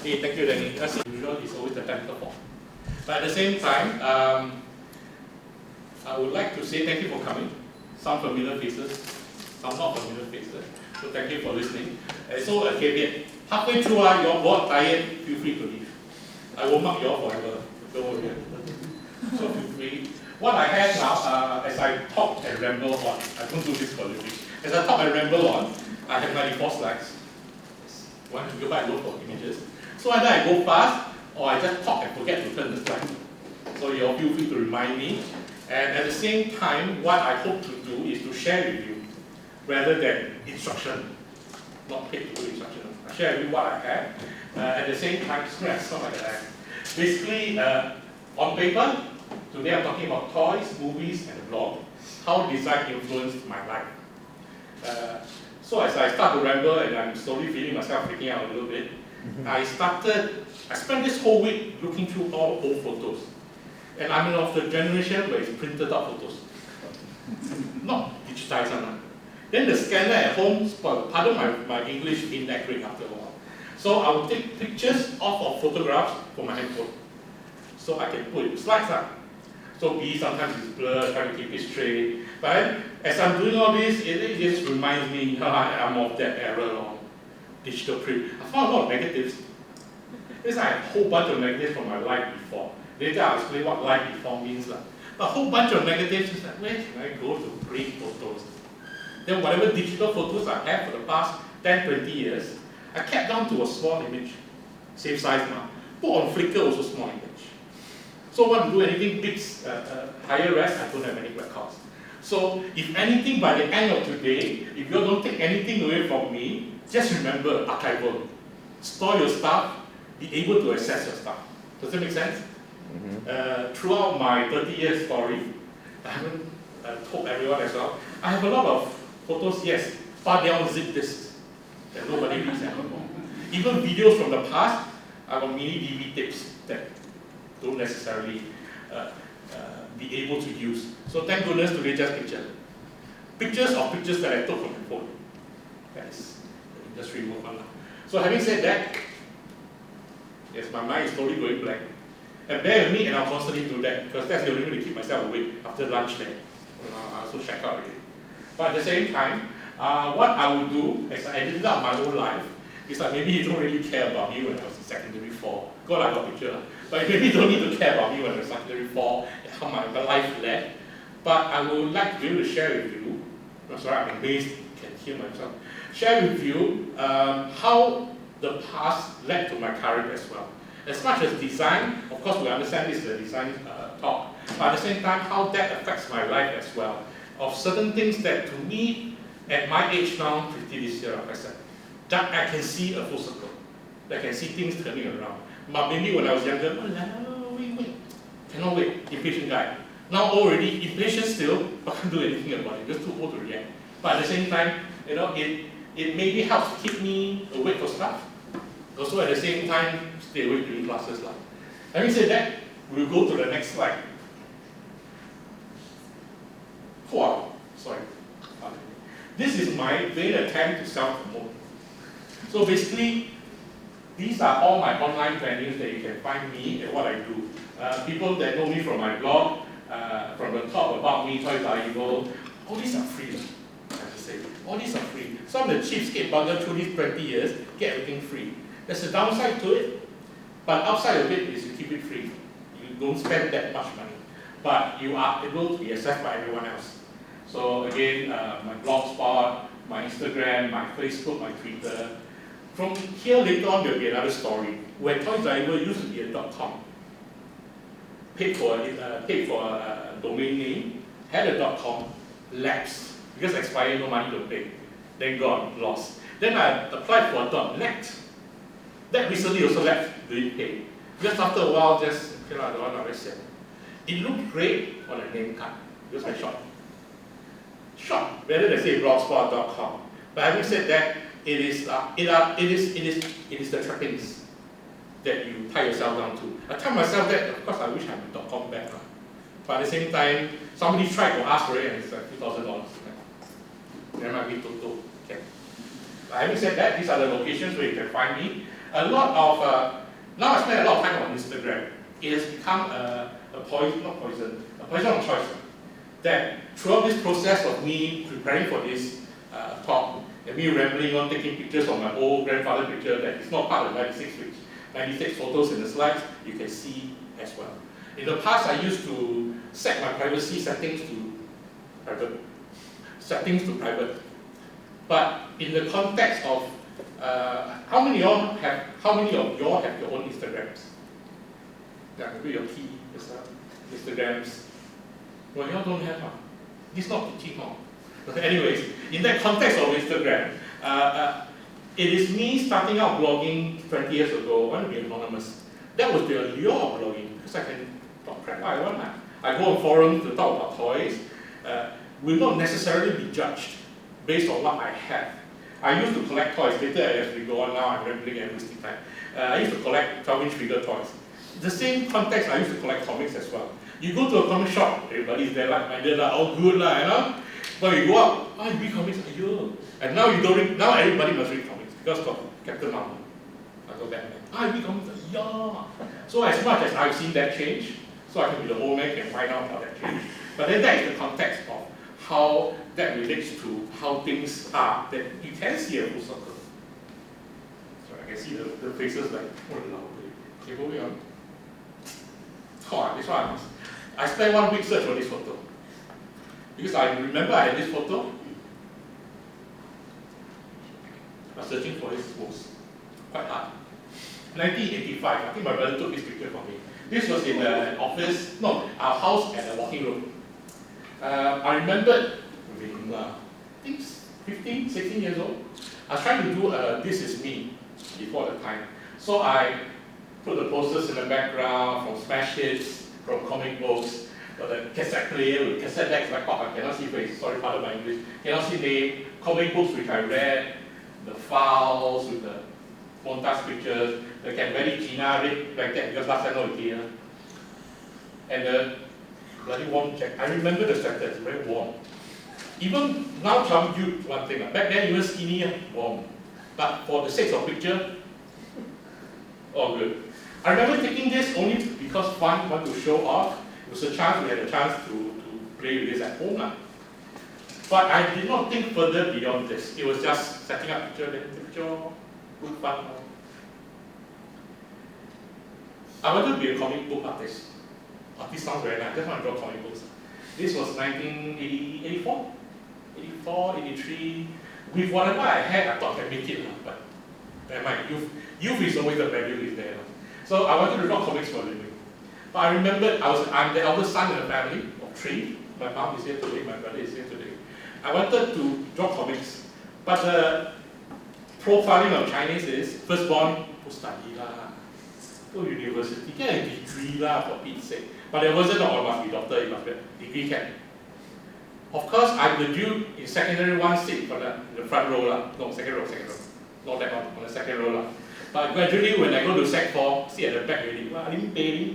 Hey, thank you, Danny. As usual, it's always the technical fault. But at the same time, I would like to say thank you for coming. Some familiar faces, some not familiar faces. So thank you for listening. So a caveat. Halfway through, you're bored, tired, feel free to leave. I won't mark you all forever. Don't worry. So feel free. What I have now, as I talk and ramble on, I don't do this for a living. As I talk and ramble on, I have 94 slides. One to go back and look for images. So either I go fast or I just talk and forget to turn the slide. So you all feel free to remind me. And at the same time, what I hope to do is to share with you rather than instruction. Not paid to do instruction. I share with you what I have. At the same time, stress, not like that. Basically, on paper, today I'm talking about toys, movies, and blog. How design influenced my life. So as I start to ramble and I'm slowly feeling myself freaking out a little bit, I spent this whole week looking through all old photos. And I'm of the generation where it's printed out photos. Not digitized one. Then the scanner at home spoiled. Pardon my English inaccurate after a while. So I will take pictures of photographs from my handphone. So I can put it slides up. So sometimes it's blurred, trying to keep it straight. But then, as I'm doing all this, it just reminds me, I'm of that era of digital print. I found a lot of negatives. There's like a whole bunch of negatives from my life before. Later I'll explain what life before means. A whole bunch of negatives is like, where can I go to print photos? Then whatever digital photos I have for the past 10, 20 years, I kept down to a small image. Same size now. Put on Flickr, also small image. So when I do anything big, higher res, I don't have any records. So if anything, by the end of today, if you don't take anything away from me, just remember archival. Store your stuff, be able to access your stuff. Does that make sense? Throughout my 30-year story, I haven't told everyone as well, I have a lot of photos, yes, but they're on zip disks that nobody reads anymore. Even videos from the past, I got mini DV tapes that don't necessarily be able to use. So thank goodness today just pictures of pictures that I took from my phone. That is the industry move on now. So having said that, yes, my mind is slowly going blank. And bear with me, and I'll constantly do that because that's the only way to keep myself awake after lunch then. I also check out again. But at the same time, what I will do as I edited out my own life is that maybe you don't really care about me when I was in secondary 4. God, I got a picture. But maybe you don't need to care about me when I was in secondary 4 and how my life led. But I would like to be able to share with you, I'm sorry, I'm amazed, can hear myself, share with you how the past led to my current as well. As much as design, of course we understand this is a design talk, but at the same time how that affects my life as well. Of certain things that to me, at my age now, 50 this year, like I said, that I can see a full circle. That I can see things turning around. But maybe when I was younger, wait, cannot wait, impatient guy. Now already impatient still, but can't do anything about it, just too old to react. But at the same time, it maybe helps keep me awake for stuff. Also at the same time, stay awake during classes. Having said that, we'll go to the next slide. Wow, sorry. This is my vain attempt to self-promote. So basically, these are all my online venues that you can find me and what I do. People that know me from my blog, from the top about me, Toys Are Evil, all these are free. I have to say, all these are free. Some of the cheapskate buggers through these 20 years get everything free. There's a downside to it, but outside of it is you keep it free. You don't spend that much money, but you are able to be accessed by everyone else. So again, my blogspot, my Instagram, my Facebook, my Twitter. From here later on, there'll be another story where Toys Are Evil used to be a .com. Paid for a domain name, had a .com, lapsed because expired, no money to pay. Then gone, lost. Then I applied for a .net. That recently also left, didn't pay. Just after a while, just okay, I don't want to very sad. It looked great on a name card because I shot. Rather than say blogspot.com. But having said that, it is the trappings that you tie yourself down to. I tell myself that, of course I wish I had a .com back. But at the same time, somebody tried to ask for it and it's like $2,000. There might be total. Okay. Having said that, these are the locations where you can find me. A lot of, now I spend a lot of time on Instagram. It has become a poison of choice. That throughout this process of me preparing for this talk, and me rambling on, taking pictures of my old grandfather picture that is not part of 96 photos in the slides, you can see as well. In the past, I used to set my privacy settings to private. But in the context of how many of y'all have your own Instagrams? Yeah, maybe your key Instagrams. Well, y'all don't have. This is not teaching. Anyways, in that context of Instagram, it is me starting out blogging 20 years ago. I want to be anonymous. That was the allure of blogging because I can talk crap I want. I go on forums to talk about toys. Will not necessarily be judged based on what I have. I used to collect toys. Later, as we go on now, I'm rambling and wasting time. I used to collect 12-inch figure toys. The same context, I used to collect comics as well. You go to a comic shop, everybody's there like-minded, all good, you know? But you go out, you read comics, and now you don't read, now everybody must read comics because of Captain Marvel. I go Batman. I read comics, yeah. So as much as I've seen that change, so I can be the old man can find out how that changed. But then that is the context of how that relates to how things are, that you can see a full circle. So I can see the faces like, okay, moving on. Oh, this one, I spent 1 week search for this photo. Because I remember I had this photo. I was searching for this was quite hard. 1985, I think my brother took this picture for me. This was in an office, no, our house at a walking room. I remembered being, I think 15, 16 years old. I was trying to do This Is Me before the time. So I put the posters in the background from smash hits, from comic books, the cassette player with cassette decks like I cannot see face, sorry, pardon my English. Cannot see name, comic books which I read, the files with the montage pictures, the very generic like that because last time no idea. And the bloody warm jacket. I remember the sweater, it's very warm. Even now, Chum Yu, one thing. Back then, even skinny, warm. But for the sake of picture, all good. I remember taking this only because fun, want to show off. It was a chance, we had a chance to play with this at home. But I did not think further beyond this. It was just setting up picture, good fun. I wanted to be a comic book artist. This sounds very nice. I just want to draw comic books. This was 1984, 83. With whatever I had, I thought I could make it. But my youth is always the value is there. So I wanted to draw comics for a living. But I remembered I'm the eldest son in a family of 3. My mom is here today, my brother is here today. I wanted to draw comics. But the profiling of Chinese is firstborn, go study lah, go university, get a degree lah for Pete's sake. But there wasn't all must be doctor, it must be degree can. Of course, I was due in secondary 1 seat for the front row lah. No, second row. Not that one, on the second row lah. But gradually, when I go to Sec 4, see at the back already, pay.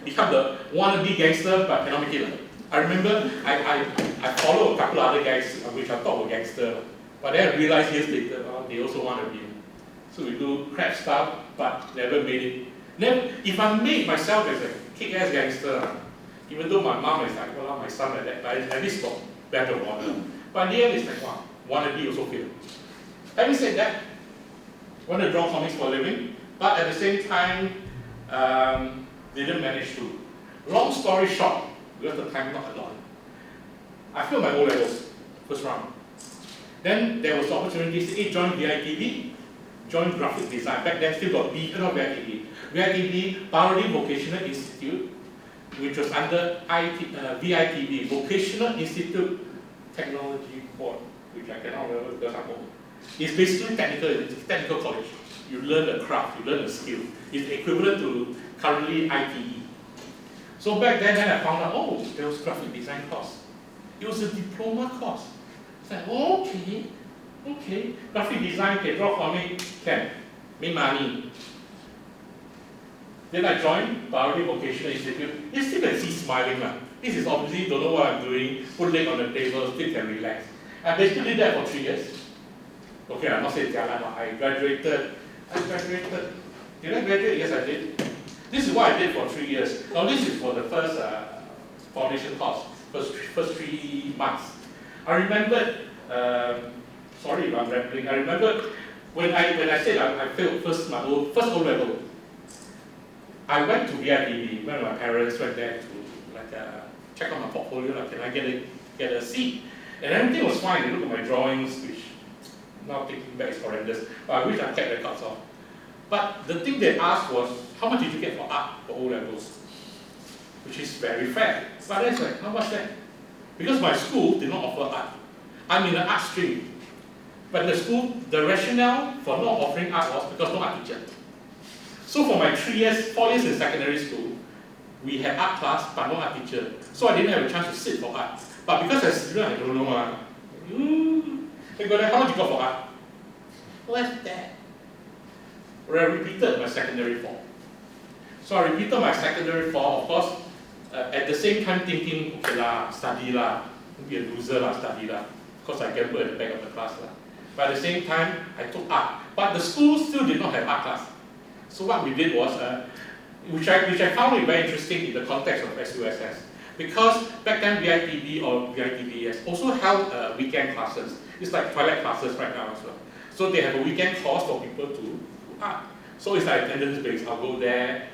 Become the wannabe gangster, but cannot make it. I remember I followed a couple other guys, which I thought were gangster. But then I realized years later, they also want to be. So we do crap stuff, but never made it. Then, if I made myself as a kick-ass gangster, even though my mom is like, well, my son like that, but at least got better water. But in the end, it's like, wow, wannabe also fail. Having said that, I want to draw comics for a living, but at the same time, didn't manage to. Long story short, because the time not a lot. I failed my O levels, first round. Then there was the opportunity to say, join VITB, join graphic design. Back then still got B, not VITB. VITB, Parody Vocational Institute, which was under VITB, Vocational Institute Technology Board, which I cannot remember because I'm old. It's basically technical college. You learn the craft, you learn the skill. It's equivalent to currently ITE. So back then I found out, oh, there was graphic design course. It was a diploma course. It's like, okay, graphic design, can draw comic, can make money. Then I joined Parody Vocational Institute. You still can see smiling. This is obviously, don't know what I'm doing, put leg on the table, still can relax. I basically did that for 3 years. Okay, I'm not saying jialat, but I graduated. Did I graduate? Yes, I did. This is what I did for 3 years. Now, this is for the first foundation course, first 3 months. I remembered, sorry if I'm rambling, I remembered when I said I failed first O level, I went to VIPB when my parents went there to like check out my portfolio, like can I get a seat? And everything was fine. They looked at my drawings, which now thinking back is horrendous, but I wish I kept records of. But the thing they asked was, how much did you get for art for O levels? Which is very fair. But that's like, how much that? Because my school did not offer art. I'm in the art stream. But the school, the rationale for not offering art was because no art teacher. So for my 4 years in secondary school, we had art class, but no art teacher. So I didn't have a chance to sit for art. But because as a student, I don't know. They go there, how much you got for art? What's that? Well, I repeated my secondary 4. So I repeated my secondary 4, of course, at the same time thinking, okay lah, study lah, be a loser lah, study lah. Because I gambled at the back of the class lah. But at the same time, I took art. But the school still did not have art class. So what we did was, which I found it very interesting in the context of SUSS. Because back then VITB or VITBS also held weekend classes. It's like twilight classes right now as well. So they have a weekend course for people to do art. So it's like attendance based. I'll go there,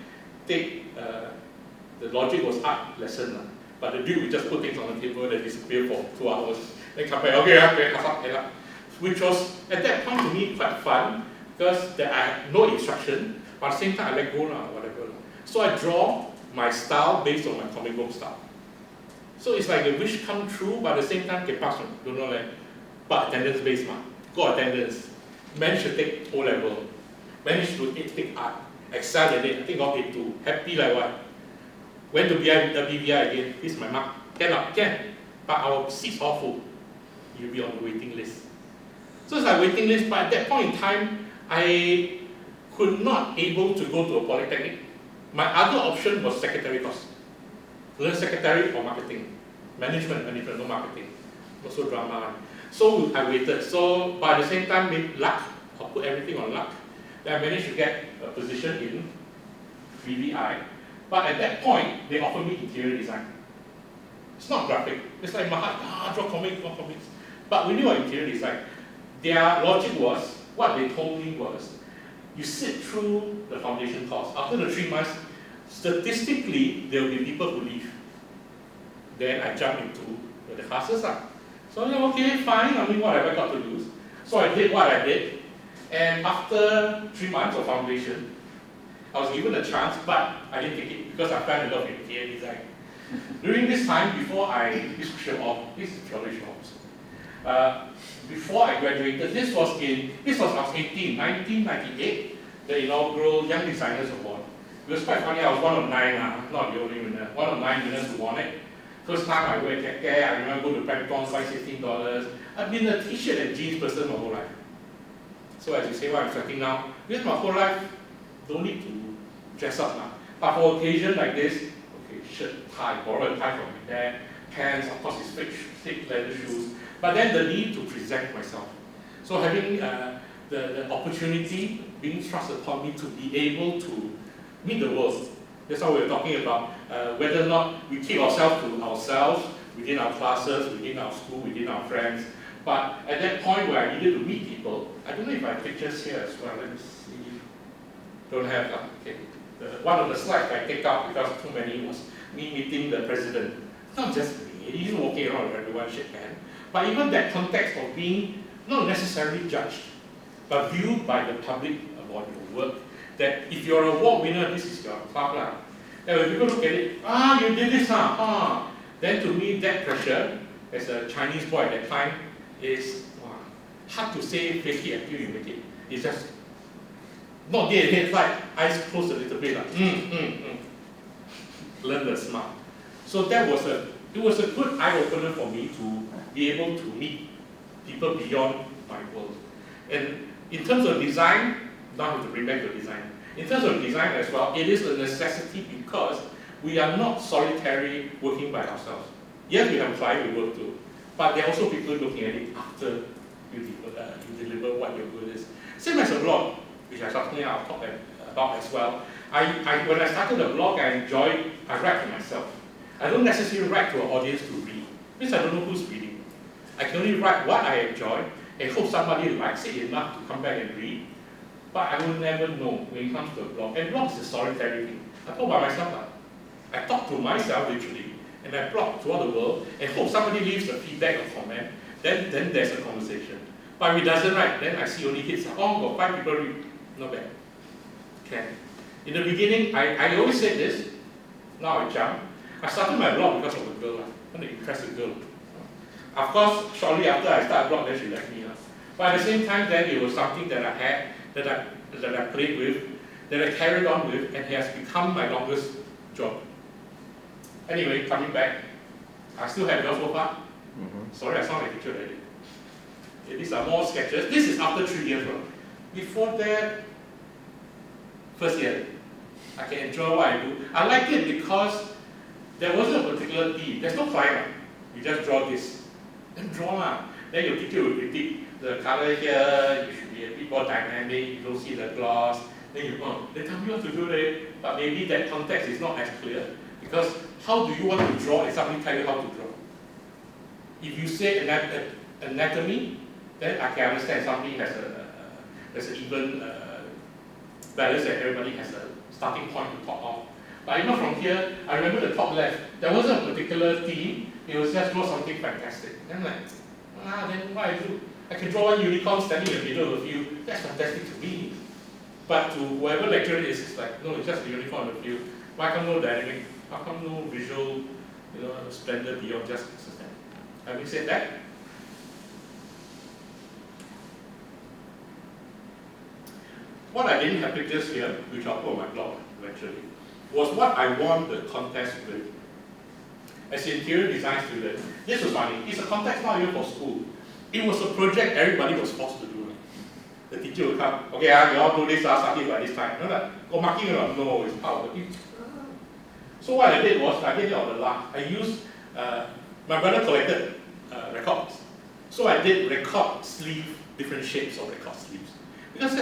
take, the logic was art lesson. But the dude would just put things on the table, then disappear for 2 hours. Then come back, okay, which was at that point to me quite fun because I had no instruction, but at the same time I let go or whatever. So I draw my style based on my comic book style. So it's like a wish come true, but at the same time, can pass on, don't know like, but attendance based go attendance, managed to take O level, managed to take art, excel at it, I think got A2, happy like what? Went to BVI again, this is my mark, can, but our seats all full. You'll be on the waiting list. So it's like waiting list, but at that point in time, I could not able to go to a polytechnic. My other option was secretary course. Learn secretary or marketing. Management, no marketing. Not so drama. So I waited. So by the same time, with luck, I'll put everything on luck. Then I managed to get a position in VVI. But at that point, they offered me interior design. It's not graphic. It's like my heart, draw comics. But we knew what interior design. Their logic was, what they told me was, you sit through the foundation course. After the 3 months, statistically, there will be people who leave. Then I jump into the classes. So yeah, okay, fine. I mean, what have I got to lose? So I did what I did. And after 3 months of foundation, I was given a chance, but I didn't take it because I fell in love with interior design. During this time, before this is purely show off. Before I graduated, I was 18, 1998, the inaugural Young Designers Award. It was quite funny, I was one of 9, not the only winner, one of 9 winners who won it. First time I wear jacket, I remember go to Pentagon, $16. I've been a t-shirt and jeans person my whole life. So as you say what I'm talking now, because my whole life, don't need to dress up now. But for occasion like this, okay, shirt, tie, borrow a tie from my dad, pants, of course it's thick leather shoes. But then the need to present myself. So having the opportunity being thrust upon me to be able to meet the world. That's what we're talking about. Whether or not we keep ourselves to ourselves, within our classes, within our school, within our friends. But at that point where I needed to meet people, I don't know if I have pictures here as well. Let me see. Don't have. Okay. One of the slides I take out because too many was me meeting the president. Not just me, he's walking around with everyone, shake hands. But even that context of being not necessarily judged, but viewed by the public about your work, that if you're an award winner, this is your club. And when people look at it, you did this, then to me, that pressure, as a Chinese boy at that time, is hard to say fake it until you make it. It's just not there in head, like eyes closed a little bit, learn the smart. So it was a good eye-opener for me to be able to meet people beyond my world. And in terms of design, now I have to bring back to design. In terms of design as well, it is a necessity because we are not solitary working by ourselves. Yes, we have a client we work to, but there are also people looking at it after you deliver what your good is. Same as a blog, which I'll talk about as well. When I started the blog, I write to myself. I don't necessarily write to an audience to read, because I don't know who's reading. I can only write what I enjoy and hope somebody likes it enough to come back and read. But I will never know when it comes to a blog. And blog is a storytelling thing. I talk about myself. I talk to myself literally, and I blog throughout the world and hope somebody leaves a feedback or comment. Then there's a conversation. But if it doesn't write, then I see only hits. Oh, got 5 people read. Not bad. Okay. In the beginning, I always said this. Now I jump. I started my blog because of the girl. I want to impress the girl. Of course, shortly after I started blog, then she left me. But at the same time, then it was something that I had, that I played with, that I carried on with, and it has become my longest job. Anyway, coming back, I still have yours so far. Sorry, I sound like a teacher already. Okay, these are more sketches. This is after 3 years. Before that, first year, I can enjoy what I do. I like it because there wasn't a particular theme. There's no climate. You just draw this. Then draw. Then your teacher will critique the color here. You should be a bit more dynamic. You don't see the gloss. Then they tell me what to do there. But maybe that context is not as clear. Because how do you want to draw if somebody tells you how to draw? If you say anatomy, then I can understand somebody has an even balance and everybody has a starting point to talk of. But even from here, I remember the top left, there wasn't a particular theme, it was just draw something fantastic. And I'm like, then what I do? I can draw one unicorn standing in the middle of a field, that's fantastic to me. But to whoever lecturer it is, it's like, no, it's just a unicorn in the field. Why come no dynamic? How come no visual, splendor beyond just sustain? Having said that, what I didn't have pictures here, which I'll put on my blog eventually, was what I won the contest with. As an interior design student, this was funny. It's a contest not even for school. It was a project everybody was forced to do. The teacher would come, okay, you all do this, starting by this time. Go marking or not? No, it's part of it. So what I did was, I did it on the last. I used, my brother collected records. So I did record sleeve, different shapes of record sleeves. Because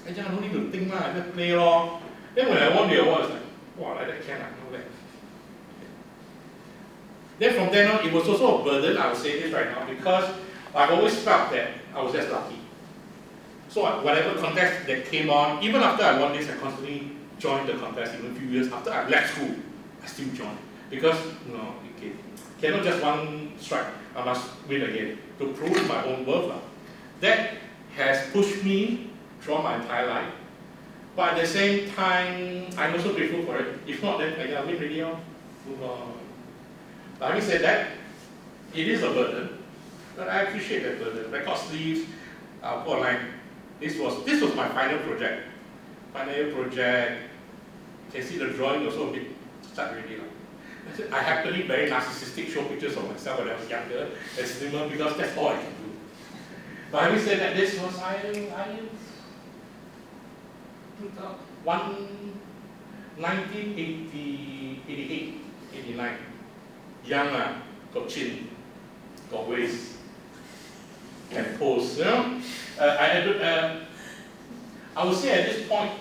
I don't need to think, I just play lor. Then when I won the award, I was like, wow, like that can I know that. Then from then on, it was also a burden, I will say this right now, because I've always felt that I was just lucky. So whatever contest that came on, even after I won this, I constantly joined the contest. Even a few years after I left school, I still joined. Because, okay, cannot just one strike, I must win again to prove my own worth. That has pushed me throughout my entire life. But at the same time, I'm also grateful for it. If not, then I win already, move on. But having said that, it is a burden, but I appreciate that burden. Record sleeves, online. This was my final project. You can see the drawing also a bit start already. I happily very narcissistic show pictures of myself when I was younger and slimmer because that's all I can do. But having said that, this was 1988, 89. Young, got chin, got waist, can pose. I would say at this point,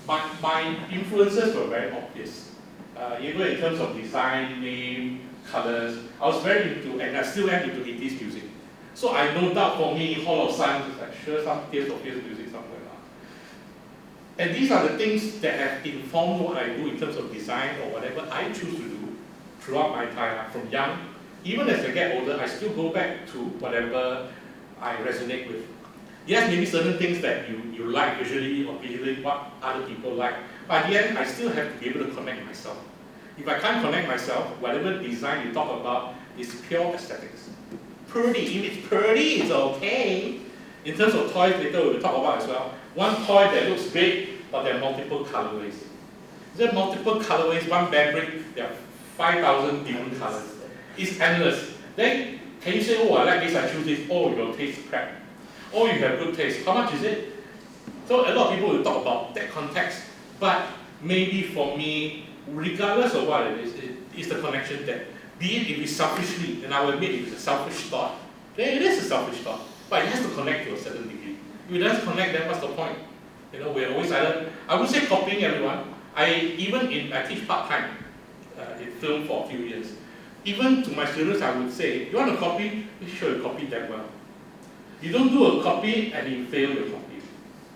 my influences were very obvious. Even in terms of design, name, colors, I was very into, and I still am into 80s music. So I no doubt for me, Hall of Sun is like sure some Tears of Fears music somewhere. And these are the things that have informed what I do in terms of design or whatever I choose to do throughout my time, from young. Even as I get older, I still go back to whatever I resonate with. Yes, maybe certain things that you like visually or visually what other people like. But at the end, I still have to be able to connect myself. If I can't connect myself, whatever design you talk about is pure aesthetics. Pretty, if it's pretty, it's okay. In terms of toys, later we'll talk about as well. One toy that looks great, but there are multiple colorways. There are multiple colorways, one fabric, there are 5,000 different colors. It's endless. Then, can you say, oh, I like this, I choose this, oh, your taste crap. Oh, you have good taste. How much is it? So a lot of people will talk about that context, but maybe for me, regardless of what it is, it's the connection that, be it if it's selfishly, and I will admit if it's a selfish thought, then it is a selfish thought. but it has to connect to a certain degree. If it doesn't connect, then what's the point? You know, we're always either, I would say copying everyone. I teach part-time in film for a few years. Even to my students, I would say, you want to copy, make sure you copy that well. You don't do a copy and you fail your copy.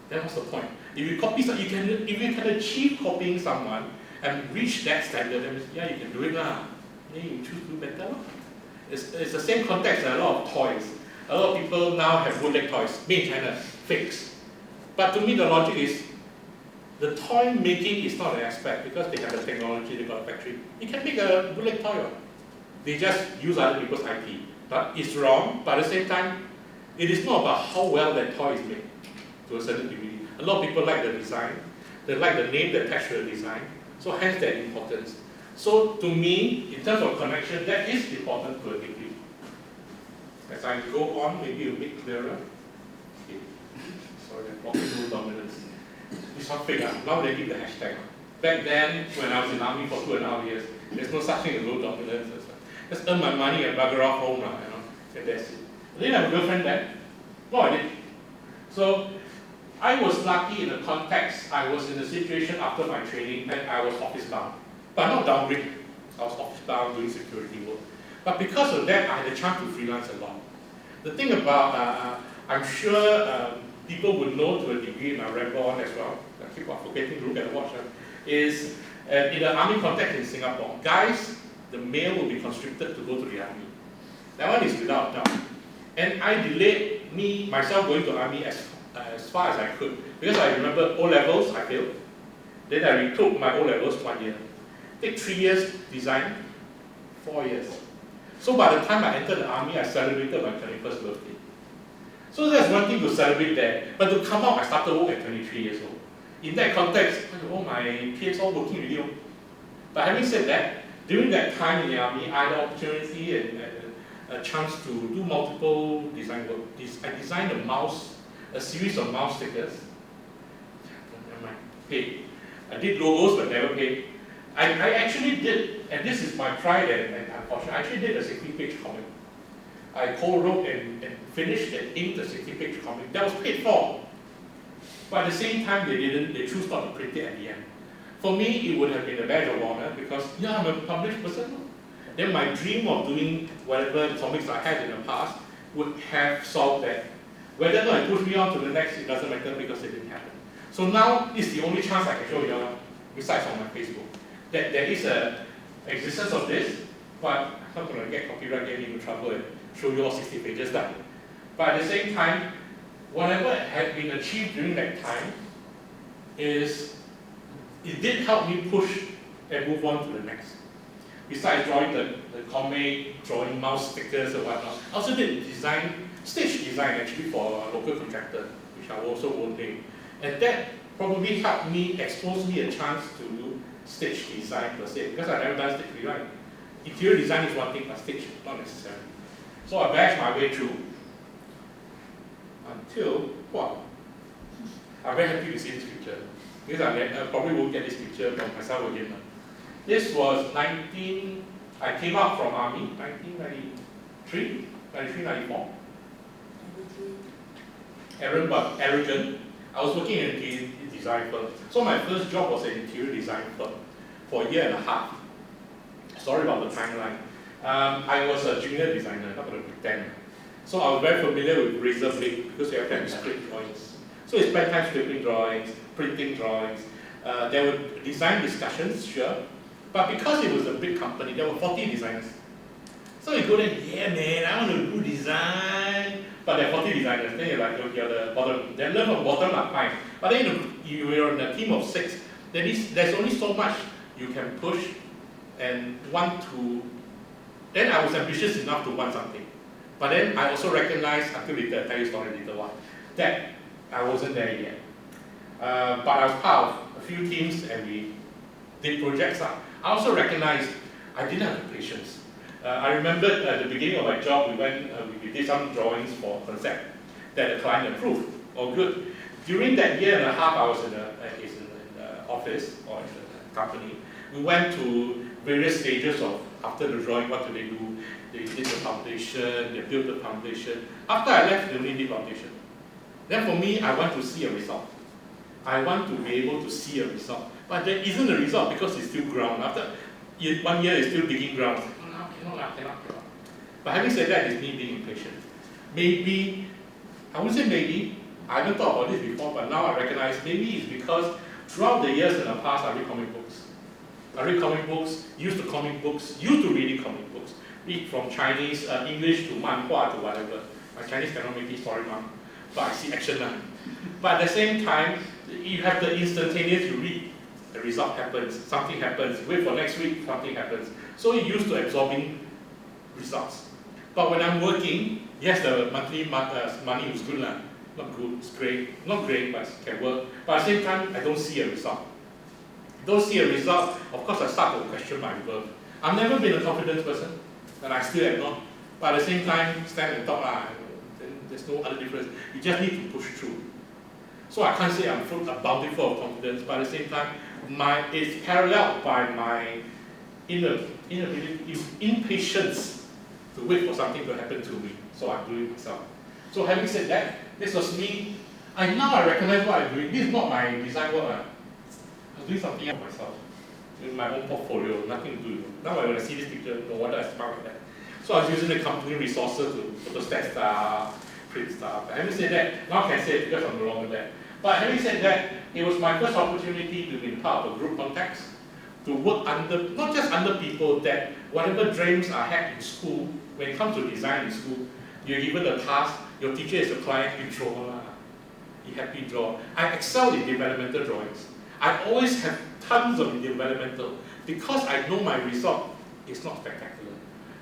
Then what's the point? If you copy, if you can achieve copying someone and reach that standard, then yeah, you can do it lah. Then you choose to do better. It's the same context as a lot of toys. A lot of people now have bootleg toys, made in China, fakes. But to me, the logic is, the toy making is not an aspect because they have the technology, they got a factory. You can make a bootleg toy. They just use other people's IP. But it's wrong, but at the same time, it is not about how well that toy is made to a certain degree. A lot of people like the design, they like the name that attached to the design, so hence that importance. So to me, in terms of connection, that is important to a degree. As I go on, maybe a bit clearer. Okay. Sorry, I'm walking rule dominance. It's not fake, now they give the hashtag. Back then, when I was in army for 2.5 years, there's no such thing as rule dominance. Just earn my money and bugger off home now, you know, and that's it. I didn't have a girlfriend then. No, I didn't. So I was lucky in the context. I was in a situation after my training that I was office bound, but not downgrade. I was office bound doing security work. But because of that, I had a chance to freelance a lot. The thing about, I'm sure people would know to a degree, and I ramble on as well, I keep on forgetting to look at the watch, is in the army context in Singapore, guys, the male will be conscripted to go to the army. That one is without doubt. And I delayed myself going to army as far as I could. Because I remember O-levels, I failed. Then I retook my O-levels 1 year. Take 3 years design, 4 years. So by the time I entered the army, I celebrated my 21st birthday. So that's one thing to celebrate there. But to come out, I started work at 23 years old. In that context, oh, my peers all working with you. But having said that, during that time in the army, I had the opportunity and a chance to do multiple design work. I designed a series of mouse stickers. Never mind, paid. I did logos but never paid. I actually did, and this is my pride and unfortunately, I actually did a 60-page comic. I co-wrote and finished and inked a 60-page comic. That was paid for. But at the same time, they chose not to print it at the end. For me, it would have been a badge of honor because, yeah, I'm a published person. Then my dream of doing whatever comics I had in the past would have solved that. Whether or not it pushed me on to the next, it doesn't matter because it didn't happen. So now is the only chance I can show you all, besides on my Facebook, that there is an existence of this, but I'm not going to get copyright, get into trouble and show you all 60 pages done. But at the same time, whatever had been achieved during that time is, it did help me push and move on to the next. Besides drawing the comic, drawing mouse stickers or whatnot, I also did stage design actually for a local contractor, which I also won't name. And that probably helped me, exposed me a chance to do stage design per se, because I've never done stage design. Interior design is one thing, but stage not necessarily. So I bashed my way through until, wow, I'm very happy to see this picture. Because I probably won't get this picture from myself again. This was I came out from army, 1993, 93, 94. Arrogant. I was working in a design firm. So my first job was an interior design firm for a year and a half. Sorry about the timeline. I was a junior designer, not going to pretend. So I was very familiar with razor blade because you have to script drawings. So I spent time scripting drawings, printing drawings. There were design discussions, sure. But because it was a big company, there were 40 designers. So you go there, yeah man, I want to do design. But there are 40 designers, then you're like, you're the bottom. Then learn from bottom are fine. But then you're in a team of 6, there's only so much you can push and want to. Then I was ambitious enough to want something. But then I also recognized, until later, I'll tell you a story later on, that I wasn't there yet. But I was part of a few teams and we did projects. I also recognized I didn't have the patience. I remember at the beginning of my job, we did some drawings for concept that the client approved. All good. During that year and a half, I was in the office or in the company. We went to various stages of, after the drawing, what do they do? They did the foundation, they built the foundation. After I left, they only did foundation. Then for me, I want to see a result. I want to be able to see a result. But there isn't a result because it's still ground. After 1 year, it's still digging ground. No, cannot. But having said that, it's me being impatient. Maybe, I wouldn't say maybe, I haven't thought about this before, but now I recognize maybe it's because throughout the years in the past, I read comic books. Used to reading comic books. Read from Chinese, English to manhua to whatever. My Chinese cannot make it, sorry mom. But I see action now. But at the same time, you have the instantaneous, you read, the result happens, something happens, wait for next week, something happens. So you're used to absorbing results. But when I'm working, yes, the monthly money is good, not good, it's great, not great, but it can work. But at the same time, I don't see a result. Don't see a result, of course I start to question my work. I've never been a confident person, and I still am not. But at the same time, stand and talk, there's no other difference. You just need to push through. So I can't say I'm bountiful of confidence, but at the same time, it's paralleled by my impatience to wait for something to happen to me. So I'm doing it myself. So having said that, this was me. Now I recognize what I'm doing. This is not my design work. I was doing something else myself. In my own portfolio, nothing to do. Now when I see this picture, no wonder I smile like that. So I was using the company resources to photostat stuff, print stuff. Having said that, now I can say it because I'm no longer there. But having said that, it was my first opportunity to be part of a group context, to work under, not just under people that whatever dreams I had in school, when it comes to design in school, you're given a task, your teacher is a client, you draw. You happy draw. I excel in developmental drawings. I always have tons of developmental because I know my result is not spectacular.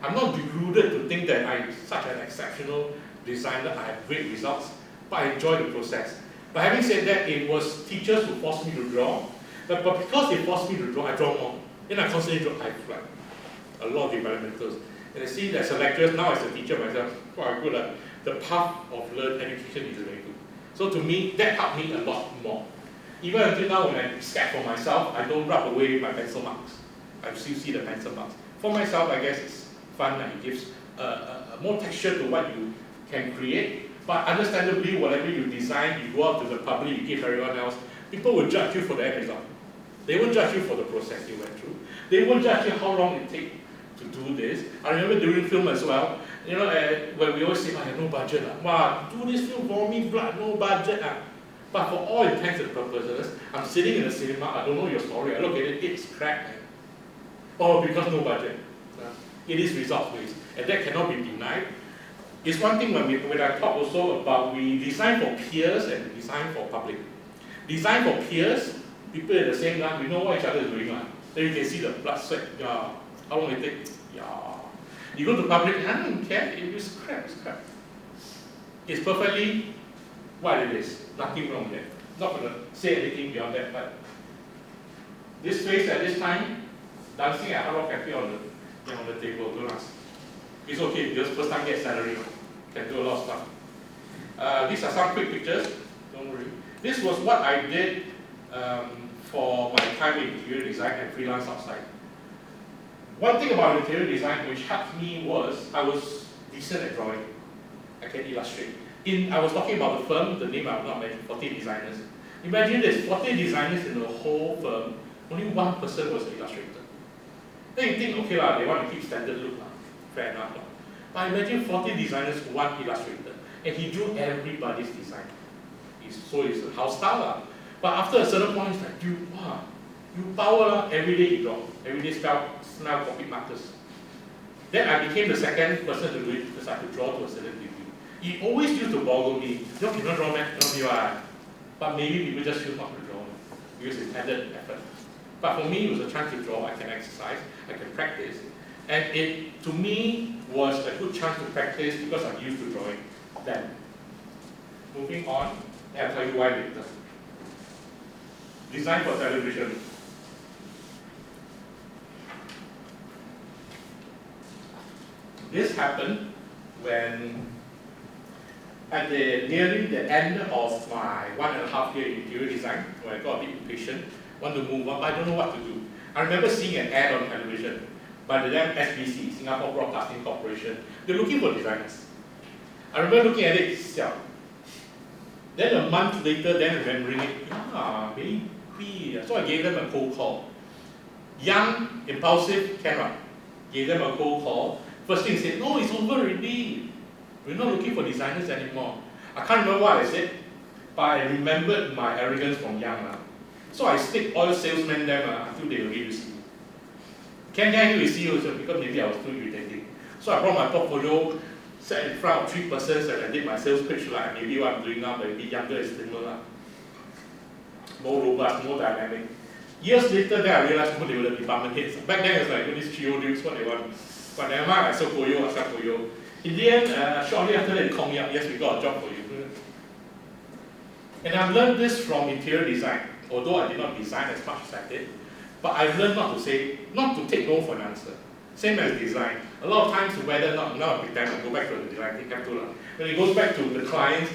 I'm not deluded to think that I'm such an exceptional designer, I have great results, but I enjoy the process. But having said that, it was teachers who forced me to draw, but because they forced me to draw, I draw more. Then I constantly draw, I have like a lot of developmentals. And I see as a lecturer, now as a teacher myself, wow, good. The path of education is very good. So to me, that helped me a lot more. Even until now, when I sketch for myself, I don't rub away my pencil marks. I still see the pencil marks. For myself, I guess it's fun and it gives more texture to what you can create. But understandably, whatever you design, you go out to the public, you give everyone else, people will judge you for the end result. They won't judge you for the process you went through. They won't judge you how long it takes to do this. I remember during film as well, when we always say, I have no budget. Wow, do this film for me, no budget. But for all intents and purposes, I'm sitting in the cinema, I don't know your story, I look at it, it's crap. Oh, because no budget. It is results-based, and that cannot be denied. It's one thing when I talk also about we design for peers and design for public. Design for peers, people at the same time, we know what each other is doing. Then you can see the blood, sweat, how long it takes. You go to public, I don't care, it's crap. It's perfectly what it is. Nothing wrong there. Not going to say anything beyond that, but this face at this time, dancing at Hard Rock Cafe on the table, don't ask. It's okay, because first time get salary, can do a lot of stuff. These are some quick pictures, don't worry. This was what I did for my time in interior design and freelance outside. One thing about interior design which helped me was I was decent at drawing. I can illustrate. I was talking about the firm, the name I will not mention, 40 designers. Imagine there's 40 designers in the whole firm, only one person was an illustrator. Then you think, okay, they want to keep standard look, fair enough. But imagine 40 designers, one illustrator, and he drew everybody's design. So it's a house style. But after a certain point, it's like, you power, every day you draw, every day smell copy markers. Then I became the second person to do it because I could draw to a certain degree. It always used to boggle me. You cannot draw, man, cannot be right. But maybe people just choose not to draw because it's added effort. But for me, it was a chance to draw. I can exercise, I can practice. And it, to me, was a good chance to practice because I'm used to drawing then. Moving on, I'll tell you why later. Design for television. This happened when, nearing the end of my 1.5 year interior design, when I got a bit impatient, want to move on, but I don't know what to do. I remember seeing an ad on television by the then SBC, Singapore Broadcasting Corporation. They're looking for designers. I remember looking at it, siao. Then a month later, then remembering it, maybe. So I gave them a cold call. Young, impulsive, cannot. Gave them a cold call. First thing said, no, it's over already. We're not looking for designers anymore. I can't remember what I said, but I remembered my arrogance from young. So I stick oil salesmen there until they agree to see. Can't get you to see also because maybe I was too irritating. So I brought my portfolio, sat in front of 3 persons, and I did my sales pitch like maybe what I'm doing now, but a bit younger and slimmer. More robust, more dynamic. Years later, then I realized they were the department heads. Back then, it's like, these CEO dudes, what they want. But never mind, I sell for you, I sell for you. In the end, shortly after that, they called me up, yes, we got a job for you. And I've learned this from interior design, although I did not design as much as I did. But I've learned not to take no for an answer. Same as design. A lot of times, whether not, now I pretend I go back to the design, I think I have to. When it goes back to the clients,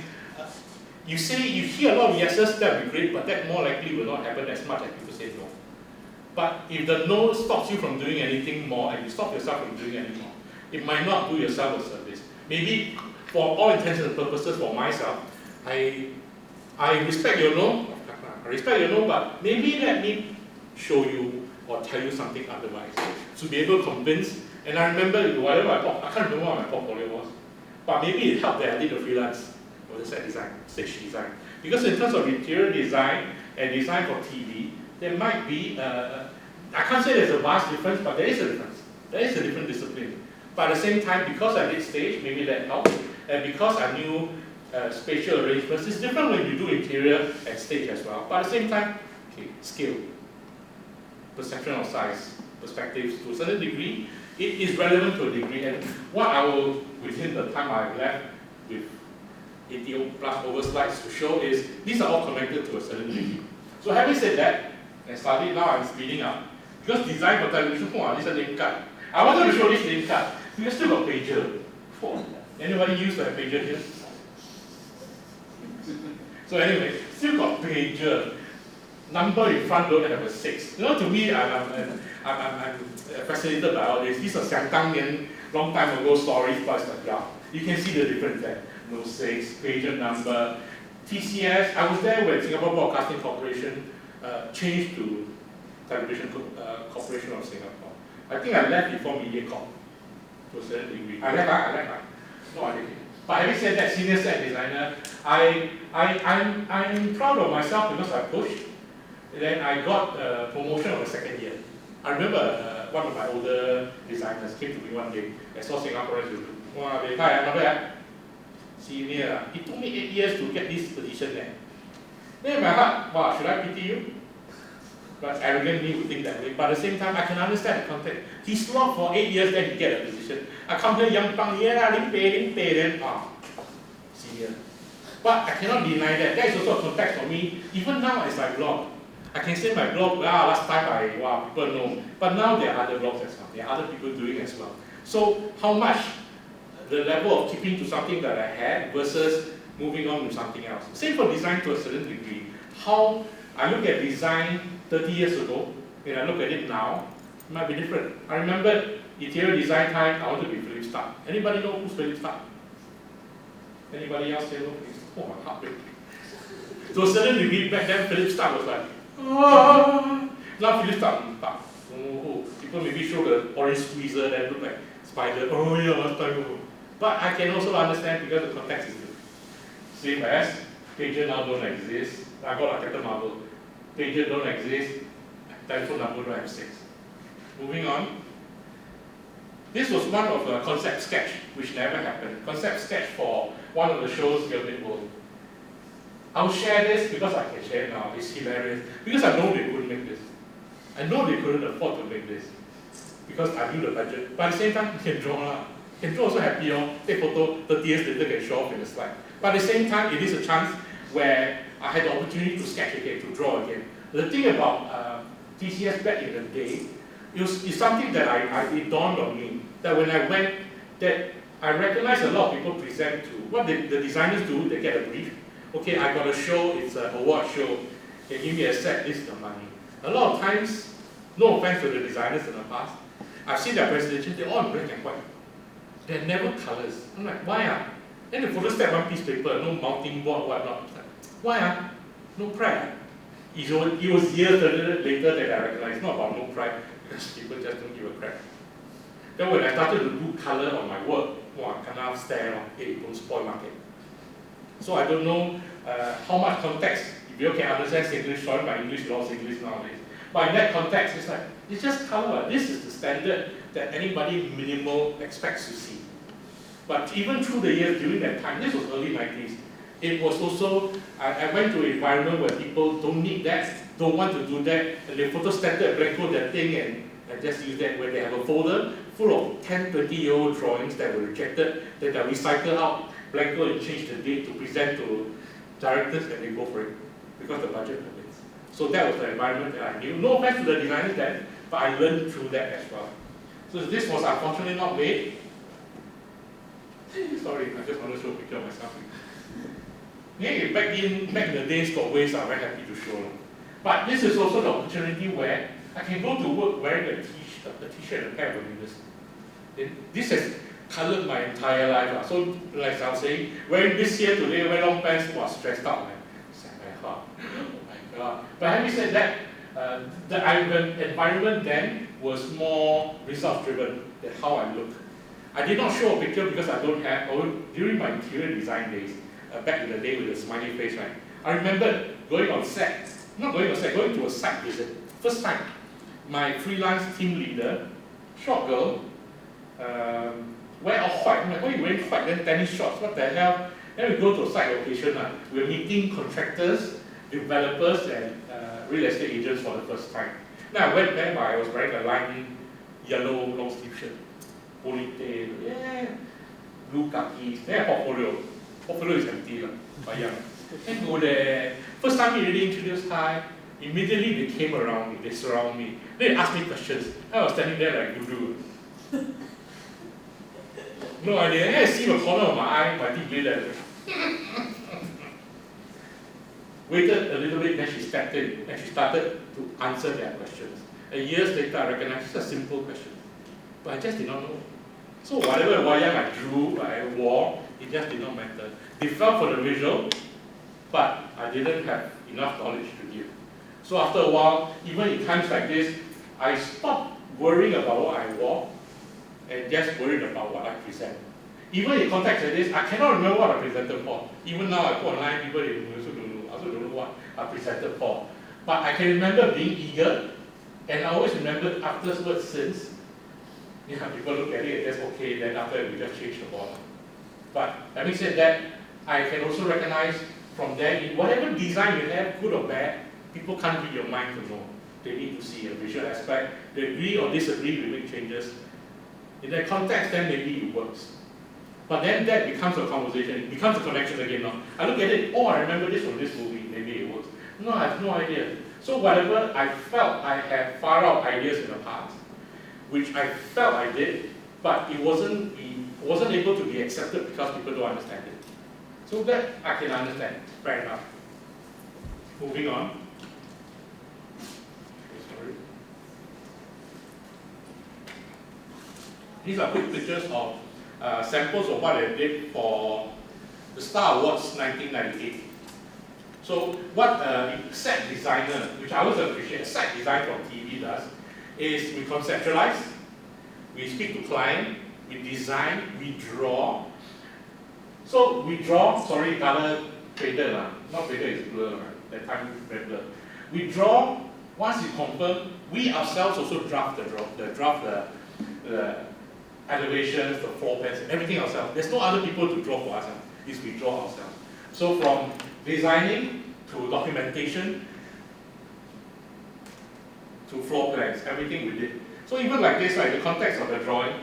you hear a lot of yeses, that would be great, but that more likely will not happen as much as people say no. But if the no stops you from doing anything more, and you stop yourself from doing any more, it might not do yourself a service. Maybe, for all intents and purposes, for myself, I respect your no, but maybe let me show you or tell you something otherwise to be able to convince. And I remember whatever I can't remember what my portfolio was, but maybe it helped that I did a freelance or set design, stage design. Because in terms of interior design and design for TV, there might be, I can't say there's a vast difference, but there is a difference. There is a different discipline. But at the same time, because I did stage, maybe that helped, and because I knew spatial arrangements, it's different when you do interior and stage as well. But at the same time, okay, scale, perception of size, perspectives to a certain degree, it is relevant to a degree. And what I will, within the time I've left with 80 plus over slides to show is, these are all connected to a certain degree. So having said that, and starting now I'm speeding up, because design for television, this is a name card. I wanted to show this name card. We still got pager. Anybody use the pager here? So anyway, still got pager. Number in front don't have a 6. You know, to me, I'm fascinated by all this. These are 想当年, long time ago stories, but it's like, yeah, you can see the difference there. No 6, pager number. TCS, I was there when Singapore Broadcasting Corporation changed to Television Corporation of Singapore. I think I left before MediaCorp to a certain degree. I left. No, I didn't. But having said that, senior set designer, I'm proud of myself because I pushed. Then I got a promotion on the second year. I remember one of my older designers came to me one day. I saw Singaporeans do. Wow, they another senior. It took me 8 years to get this position there. Then in my heart, wow, should I pity you? But arrogant me would think that way. But at the same time, I can understand the context. He slogged for 8 years, then he get a position. I come here, young pang, yeah, then senior. But I cannot deny that. That is also a context for me. Even now, as I blog, I can say my blog, last time people know. But now there are other blogs as well. There are other people doing as well. So how much the level of keeping to something that I had versus moving on to something else. Same for design to a certain degree. How I look at design 30 years ago, and I look at it now, it might be different. I remember interior design time, I wanted to be Philip Stark. Anybody know who's Philip Stark? Anybody else here know? Oh, my heart break. To a certain degree, back then Philip Stark was like, now Philip Stark, people maybe show the orange squeezer that look like spider. Oh yeah, last time. But I can also understand because the context is different. Same as pager now don't exist. I got like Captain Marvel. Pager don't exist. Telephone number don't have 6. Moving on. This was one of a concept sketch which never happened. Concept sketch for one of the shows Gilbert World. I'll share this because I can share it now. It's hilarious. Because I know they couldn't make this. I know they couldn't afford to make this. Because I knew the budget. But at the same time, you can draw lah. You can draw also happy, take photo, 30 years later can show off in the slide. But at the same time, it is a chance where I had the opportunity to sketch again, to draw again. The thing about TCS back in the day, it's something that it dawned on me, that when I went, that I recognized a lot of people present to, what the designers do, they get a brief. Okay, I got a show, it's an award show, they give me a set, this is the money. A lot of times, no offense to the designers in the past, I've seen their presentations, they're all in black and white. They're never colors. I'm like, why ah? Then the photostat one piece paper, no mounting board, whatnot. Like, why ah? No pride. It was years later that I realized it's not about no pride, because people just don't give a crap. Then when I started to do color on my work, I can't stand on, hey, don't spoil market. So I don't know how much context, if you can understand Singlish, sorry, my English is all Singlish nowadays. But in that context, it's like, it's just color. This is the standard that anybody minimal expects to see. But even through the years during that time, this was early 90s, it was also, I went to an environment where people don't need that, don't want to do that, and they photostated blanco that thing and just use that, where they have a folder full of 10, 20-year-old drawings that were rejected, that are recycled out, blanco and change the date to present to directors, and they go for it, because the budget permits. So that was the environment that I knew. No offense to the designers then, but I learned through that as well. So this was unfortunately not made. Sorry, I just want to show a picture of myself. Yeah, back in the days, got ways I'm very happy to show. But this is also the opportunity where I can go to work wearing a t-shirt and a pair of Bermudas. This has colored my entire life. So, like I was saying, wearing this here today, wearing long pants, was stressed out. Set my heart. Oh my God. But having said that, the environment then was more results driven than how I look. I did not show a picture because I don't have, during my interior design days, back in the day with a smiley face, right? I remember going on set, going to a site visit. First time, my freelance team leader, short girl, wear all white. I'm like, why are you wearing white? Then tennis shorts, what the hell? Then we go to a site location. We're meeting contractors, developers, and real estate agents for the first time. Now I went there, but I was wearing a lime yellow long sleeve shirt. Ponytail, yeah, blue khakis, then a portfolio. Portfolio is empty, but yeah. And go there. First time he really introduced hi, immediately they came around me, they surround me. They asked me questions. I was standing there like Guru. No idea. And I see the corner of my eye, my team leader. Waited a little bit, then she stepped in and she started to answer their questions. And years later, I recognized it's a simple question. But I just did not know. So whatever wayang I drew, I wore, it just did not matter. They fell for the visual, but I didn't have enough knowledge to give. So after a while, even in times like this, I stopped worrying about what I wore and just worried about what I present. Even in context like this, I cannot remember what I presented for. Even now I go online, people also don't know what I presented for. But I can remember being eager, and I always remember afterwards since, yeah, people look at it and that's okay, then after we just change the border. But having said that, I can also recognize from there, whatever design you have, good or bad, people can't read your mind to know. They need to see a visual aspect. They agree or disagree, we make changes. In that context, then maybe it works. But then that becomes a conversation, it becomes a connection again now. I look at it, oh, I remember this from this movie, maybe it works. No, I have no idea. So whatever I felt I had far out ideas in the past, which I felt I did, but it wasn't able to be accepted because people don't understand it. So that I can understand, fair enough. Moving on. Okay, sorry. These are quick pictures of samples of what I did for the Star Awards 1998. So what a set designer, which I always appreciate, a set design from TV does, is we conceptualize, we speak to client, we design, we draw. So we draw, sorry, color faded, not faded is blur, right? That time red blur. We draw, once you confirm, we ourselves also draft the elevations, the floor plans, everything ourselves. There's no other people to draw for us, it's we draw ourselves. So from designing to documentation to floor plans, everything we did. So even like this, right, the context of the drawing,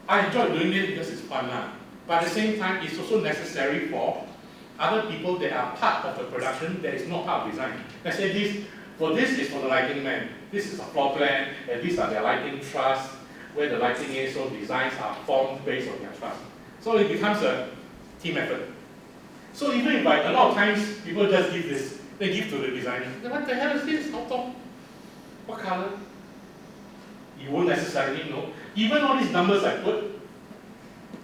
I enjoy doing it because it's fun now. But at the same time, it's also necessary for other people that are part of the production that is not part of design. Let's say this is for the lighting man, this is a floor plan, and these are their lighting truss, where the lighting is, so designs are formed based on their truss. So it becomes a team effort. So even if a lot of times people just give this, they give to the designer. What the hell is this? How come? What color? You won't necessarily know. Even all these numbers I put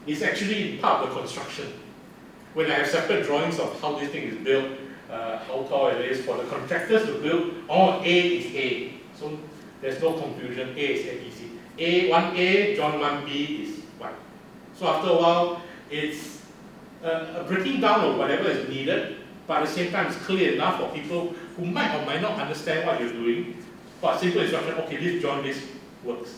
is actually part of the construction. When I have separate drawings of how this thing is built, how tall it is, for the contractors to build, all A is A. So there's no confusion, A is ABC. A, 1A, John 1B is 1. So after a while, it's a breaking down of whatever is needed, but at the same time it's clear enough for people who might or might not understand what you're doing, but simple instruction, okay, this John, this works.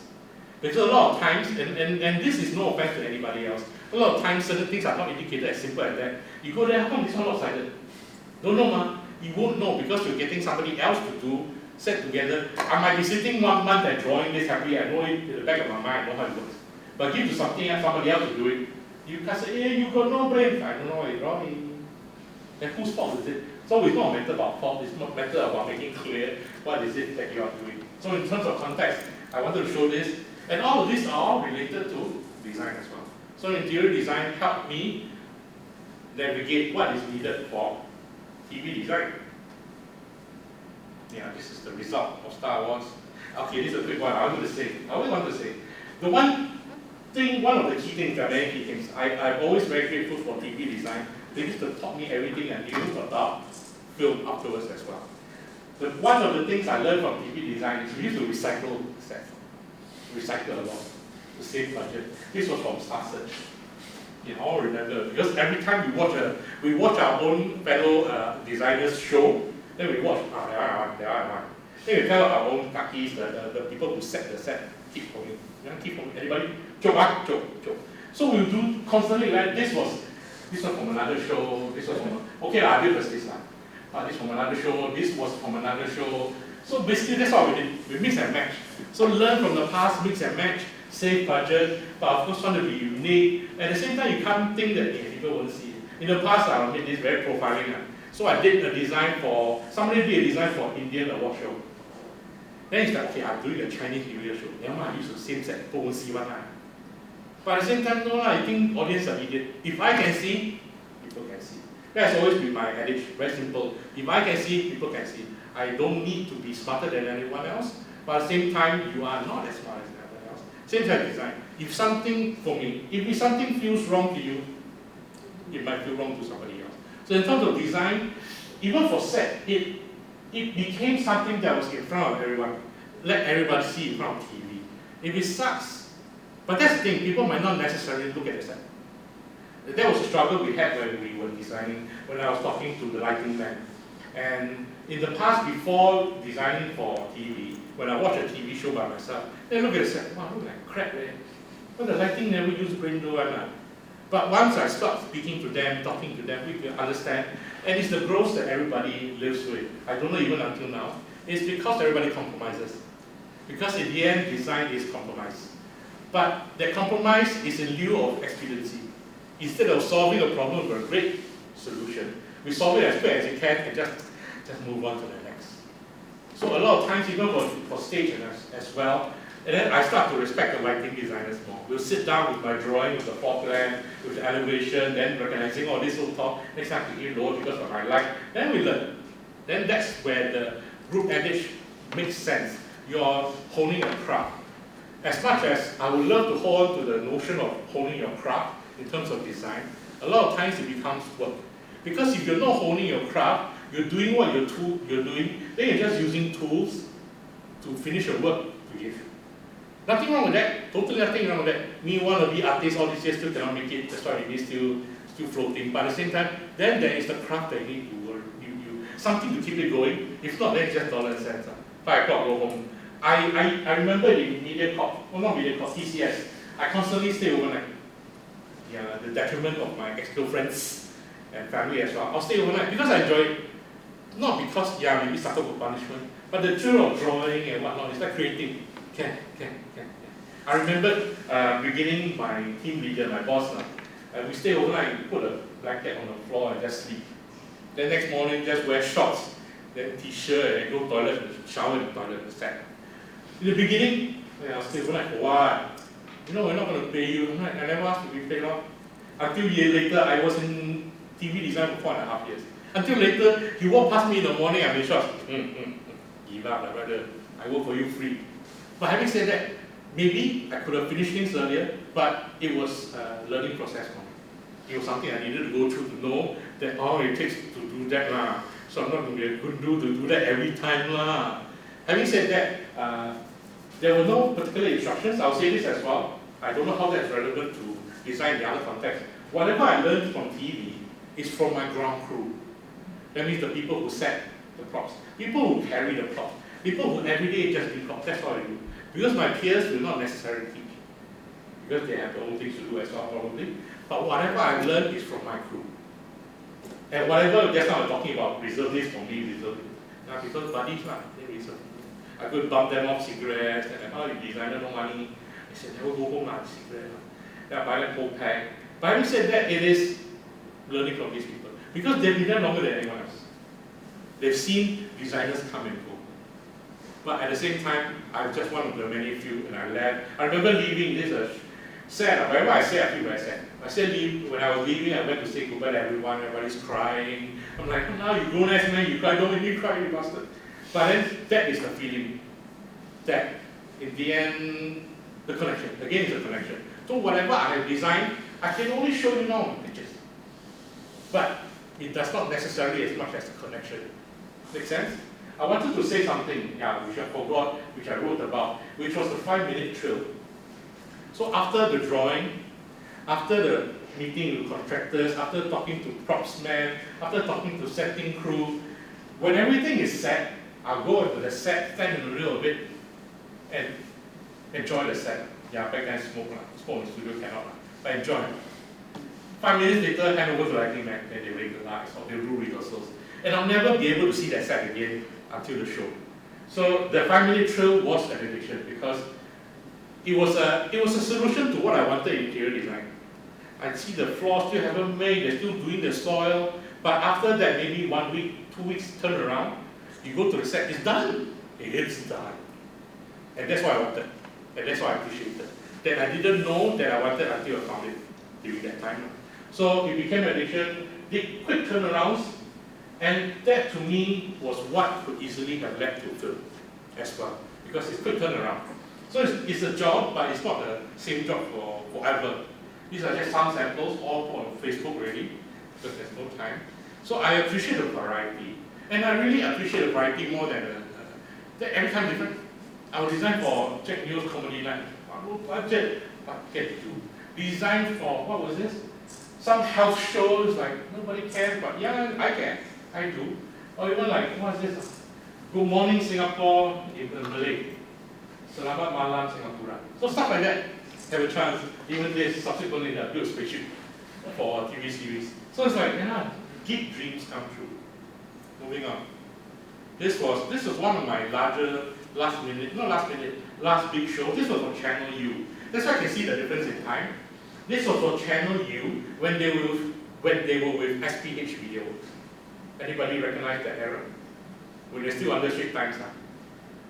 Because a lot of times, and this is no offense to anybody else, a lot of times certain things are not indicated as simple as that. You go there, how come this one not cited? Don't know, ma. You won't know because you're getting somebody else to do, set together. I might be sitting 1 month and drawing this happily, I know it in the back of my mind, I know how it works. But give to somebody else to do it, you can say, hey, you got no brain. I don't know what you're drawing. Then whose fault is it? So it's not a matter about fault, it's not a matter about making clear what is it that you are doing. So in terms of context, I wanted to show this. And all of these are all related to design as well. So interior design helped me navigate what is needed for TV design. Yeah, this is the result of Star Wars. Okay, this is a quick one. I always want to say. The one of the key things, there are many key things. I'm always very grateful for TV design. They used to taught me everything I knew about film afterwards as well. But one of the things I learned from TV design is we used to recycle sets. Recycle a lot to save budget. This was from SUSS. You all remember, because every time we watch our own fellow designers show, then we watch, there are one. Then we tell our own kakis, the people who set the set, keep going. Keep going. Anybody? Joke. So we'll do constantly, right? This was from another show, this was from, okay, I did this one. This from another show, this was from another show. So basically that's what we did. We mix and match. So learn from the past, mix and match, save budget, but of course want to be unique. At the same time, you can't think that people won't see it. In the past, I made this very profiling. So I did a design for, somebody did a design for Indian award show. Then it's like, okay, I'm doing a Chinese New Year show. Never mind, I use the same set, people won't see one. But at the same time, no, I think audience are idiot. If I can see, people can see. That's always been my adage, very simple. If I can see, people can see. I don't need to be smarter than anyone else, but at the same time, you are not as smart as anyone else. Same type of design. If something, for me, if something feels wrong to you, it might feel wrong to somebody else. So in terms of design, even for set, it became something that was in front of everyone. Let everybody see in front of TV. If it sucks, but that's the thing, people might not necessarily look at the set. That was a struggle we had when we were designing, when I was talking to the lighting man. And in the past, before designing for TV, when I watch a TV show by myself, they look at the set, wow, look like crap, eh? Well, the lighting never use brain do one. But once I start speaking to them, talking to them, we can understand. And it's the growth that everybody lives with. I don't know even until now. It's because everybody compromises. Because in the end, design is compromise. But that compromise is in lieu of expediency. Instead of solving a problem with a great solution, we solve it as quick as you can and just move on to the next. So a lot of times, even for stage as well, and then I start to respect the lighting designers more. We'll sit down with my drawing, with the floor plan, with the elevation, then recognizing, oh, this will talk, next time to give lower because of my light. Then we learn. Then that's where the group adage makes sense. You're honing a craft. As much as I would love to hold on to the notion of honing your craft in terms of design, a lot of times it becomes work. Because if you're not honing your craft, you're doing what you're doing, then you're just using tools to finish your work to give. Nothing wrong with that, totally nothing wrong with that. Me want to be artist all these years still cannot make it, that's why we still floating. But at the same time, then there is the craft that you need to work, something to keep it going. If not, then it's just dollar and cents. 5 o'clock, go home. I remember in not MediaCorp, TCS, I constantly stay overnight. Yeah, the detriment of my ex-girlfriends and family as well. I'll stay overnight because I enjoy it. Not because, maybe suffer for punishment, but the thrill of drawing and whatnot, it's like creating. Can. I remember beginning my team leader, my boss, we stay overnight, we put a blanket on the floor and just sleep. Then next morning, just wear shorts, then t-shirt, and go toilet, shower in the toilet, set. In the beginning, I'll stay overnight for what? We're not going to pay you. I never asked to be paid off. Until a year later, I was in TV design for 4.5 years. Until later, he walked past me in the morning, I'm in shorts. give up, rather I work for you free. But having said that, maybe I could have finished things earlier, but it was a learning process for me. It was something I needed to go through to know that all it takes to do that lah. So I'm not going to be a good dude to do that every time lah. Having said that, there were no particular instructions. I'll say this as well. I don't know how that's relevant to design in the other context. Whatever I learned from TV is from my ground crew. That means the people who set the props, people who carry the props, people who every day just do props. That's all I do. Because my peers will not necessarily teach, because they have their own things to do as well probably. But whatever I learned is from my crew. And whatever, just now I'm talking about, reserve this for me, reserve it. Now because buddies lah, they reserve. I could bump them off cigarettes, and oh, you designer no money. I said, never go home lah, cigarette. Then I buy them whole pack. But having said that, it is learning from these people. Because they've been there longer than anyone else. They've seen designers come and go. But at the same time, I'm just one of the many few, and I left. I remember leaving, this is sad. Whenever I say, I feel very sad. I said leave, when I was leaving, I went to say goodbye to everyone, everybody's crying. I'm like, oh, now you grown ass man, you cry, don't make me cry, you bastard. But then, that is the feeling. That, in the end, the connection. Again, it's a connection. So whatever I have designed, I can only show you now in pictures. But it does not necessarily as much as the connection. Make sense? I wanted to say something, which I forgot, which I wrote about, which was the 5-minute drill. So after the drawing, after the meeting with contractors, after talking to props men, after talking to setting crew, when everything is set, I'll go into the set, stand in the middle of it, and enjoy the set. Yeah, back then smoke in the studio cannot, but enjoy. 5 minutes later, hand over to lighting man, then they rig the lights, or they do rehearsals. And I'll never be able to see that set again until the show. So the 5-minute drill was an addiction because it was a solution to what I wanted in interior design. I see the floor still haven't made, they're still doing the soil, but after that, maybe 1 week, 2 weeks turn around, you go to the set, it's done. It's done. And that's what I wanted. And that's what I appreciated. That I didn't know that I wanted until I found it during that time. So it became an addiction, did quick turnarounds, and that to me was what could easily have led to film as well, because it's quick turnaround. So it's a job, but it's not the same job for forever. These are just some samples, all put on Facebook already, because there's no time. So I appreciate the variety, and I really appreciate the variety more than every time different. I will design for Jack Neo's Comedy Night. No budget, what can you do? Design for, what was this? Some health shows, like nobody cares, but yeah, I can. I do. Or even like, what is this? Good Morning Singapore in Malay. Selamat Malam Singapura. So stuff like that. Have a chance. Even this subsequently build a spaceship for a TV series. So it's like, yeah, geek dreams come true. Moving on. This was one of my larger last big show. This was on Channel U. That's why I can see the difference in time. This was on Channel U when they were with SPH Video. Anybody recognize that era? When they're still under Straits Times now,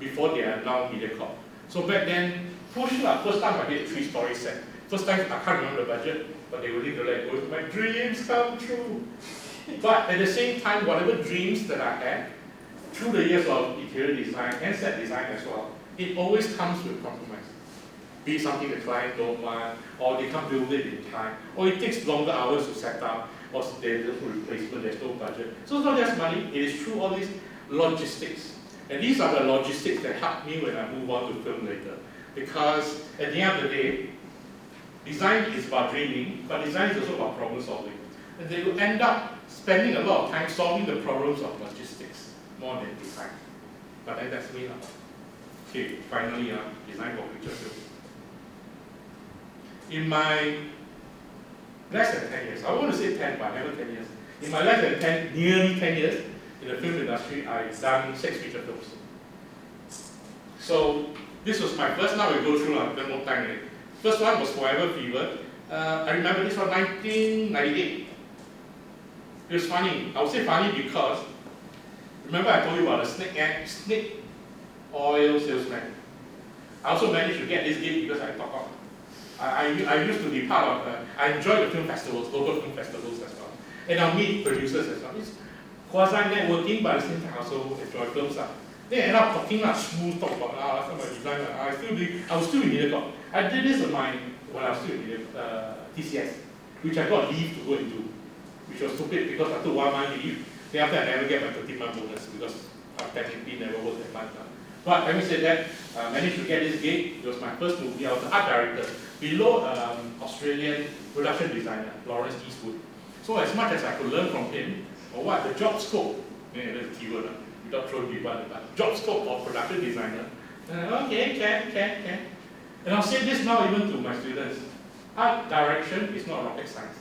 before they are now MediaCorp. So back then, for sure, first time I did a 3-story set. First time I can't remember the budget, but they were really like, oh, my dreams come true. But at the same time, whatever dreams that I had, through the years of interior design and set design as well, it always comes with compromise. Be it something the client don't want, or they can't build it in time, or it takes longer hours to set up, or there's no replacement, there's no budget. So it's not just money, it is through all these logistics. And these are the logistics that help me when I move on to film later. Because at the end of the day, design is about dreaming, but design is also about problem solving. And they will end up spending a lot of time solving the problems of logistics more than design. But then that's me now. Okay, finally, design for picture film. In my less than 10 years, I want to say 10, but never 10 years. In my less than 10, nearly 10 years in the film industry, I've done 6 feature films. So this was my first. Now we go through a bit more time in it. First one was Forever Fever. I remember this was 1998. It was funny. I would say funny because remember I told you about the snake oil salesman. I also managed to get this gig because I talk about. I used to be part of. I enjoy the film festivals, local film festivals as well, and I'll meet producers as well. It's quasi networking, but at the same time I also enjoy films. They end up talking like smooth talk about last time I designed, I was still in Mediacorp. I did this when I was still in TCS, which I got leave to go and do, which was stupid because I took 1 month leave. Then after I never get my 13-month bonus because I technically never worked that month. But having said that, I managed to get this gig. It was my first movie. I was the art director below Australian production designer, Lawrence Eastwood. So as much as I could learn from him, or what the job scope, that's a keyword, without throwing people at the job scope of production designer. Okay, can. And I'll say this now even to my students. Art direction is not rocket science.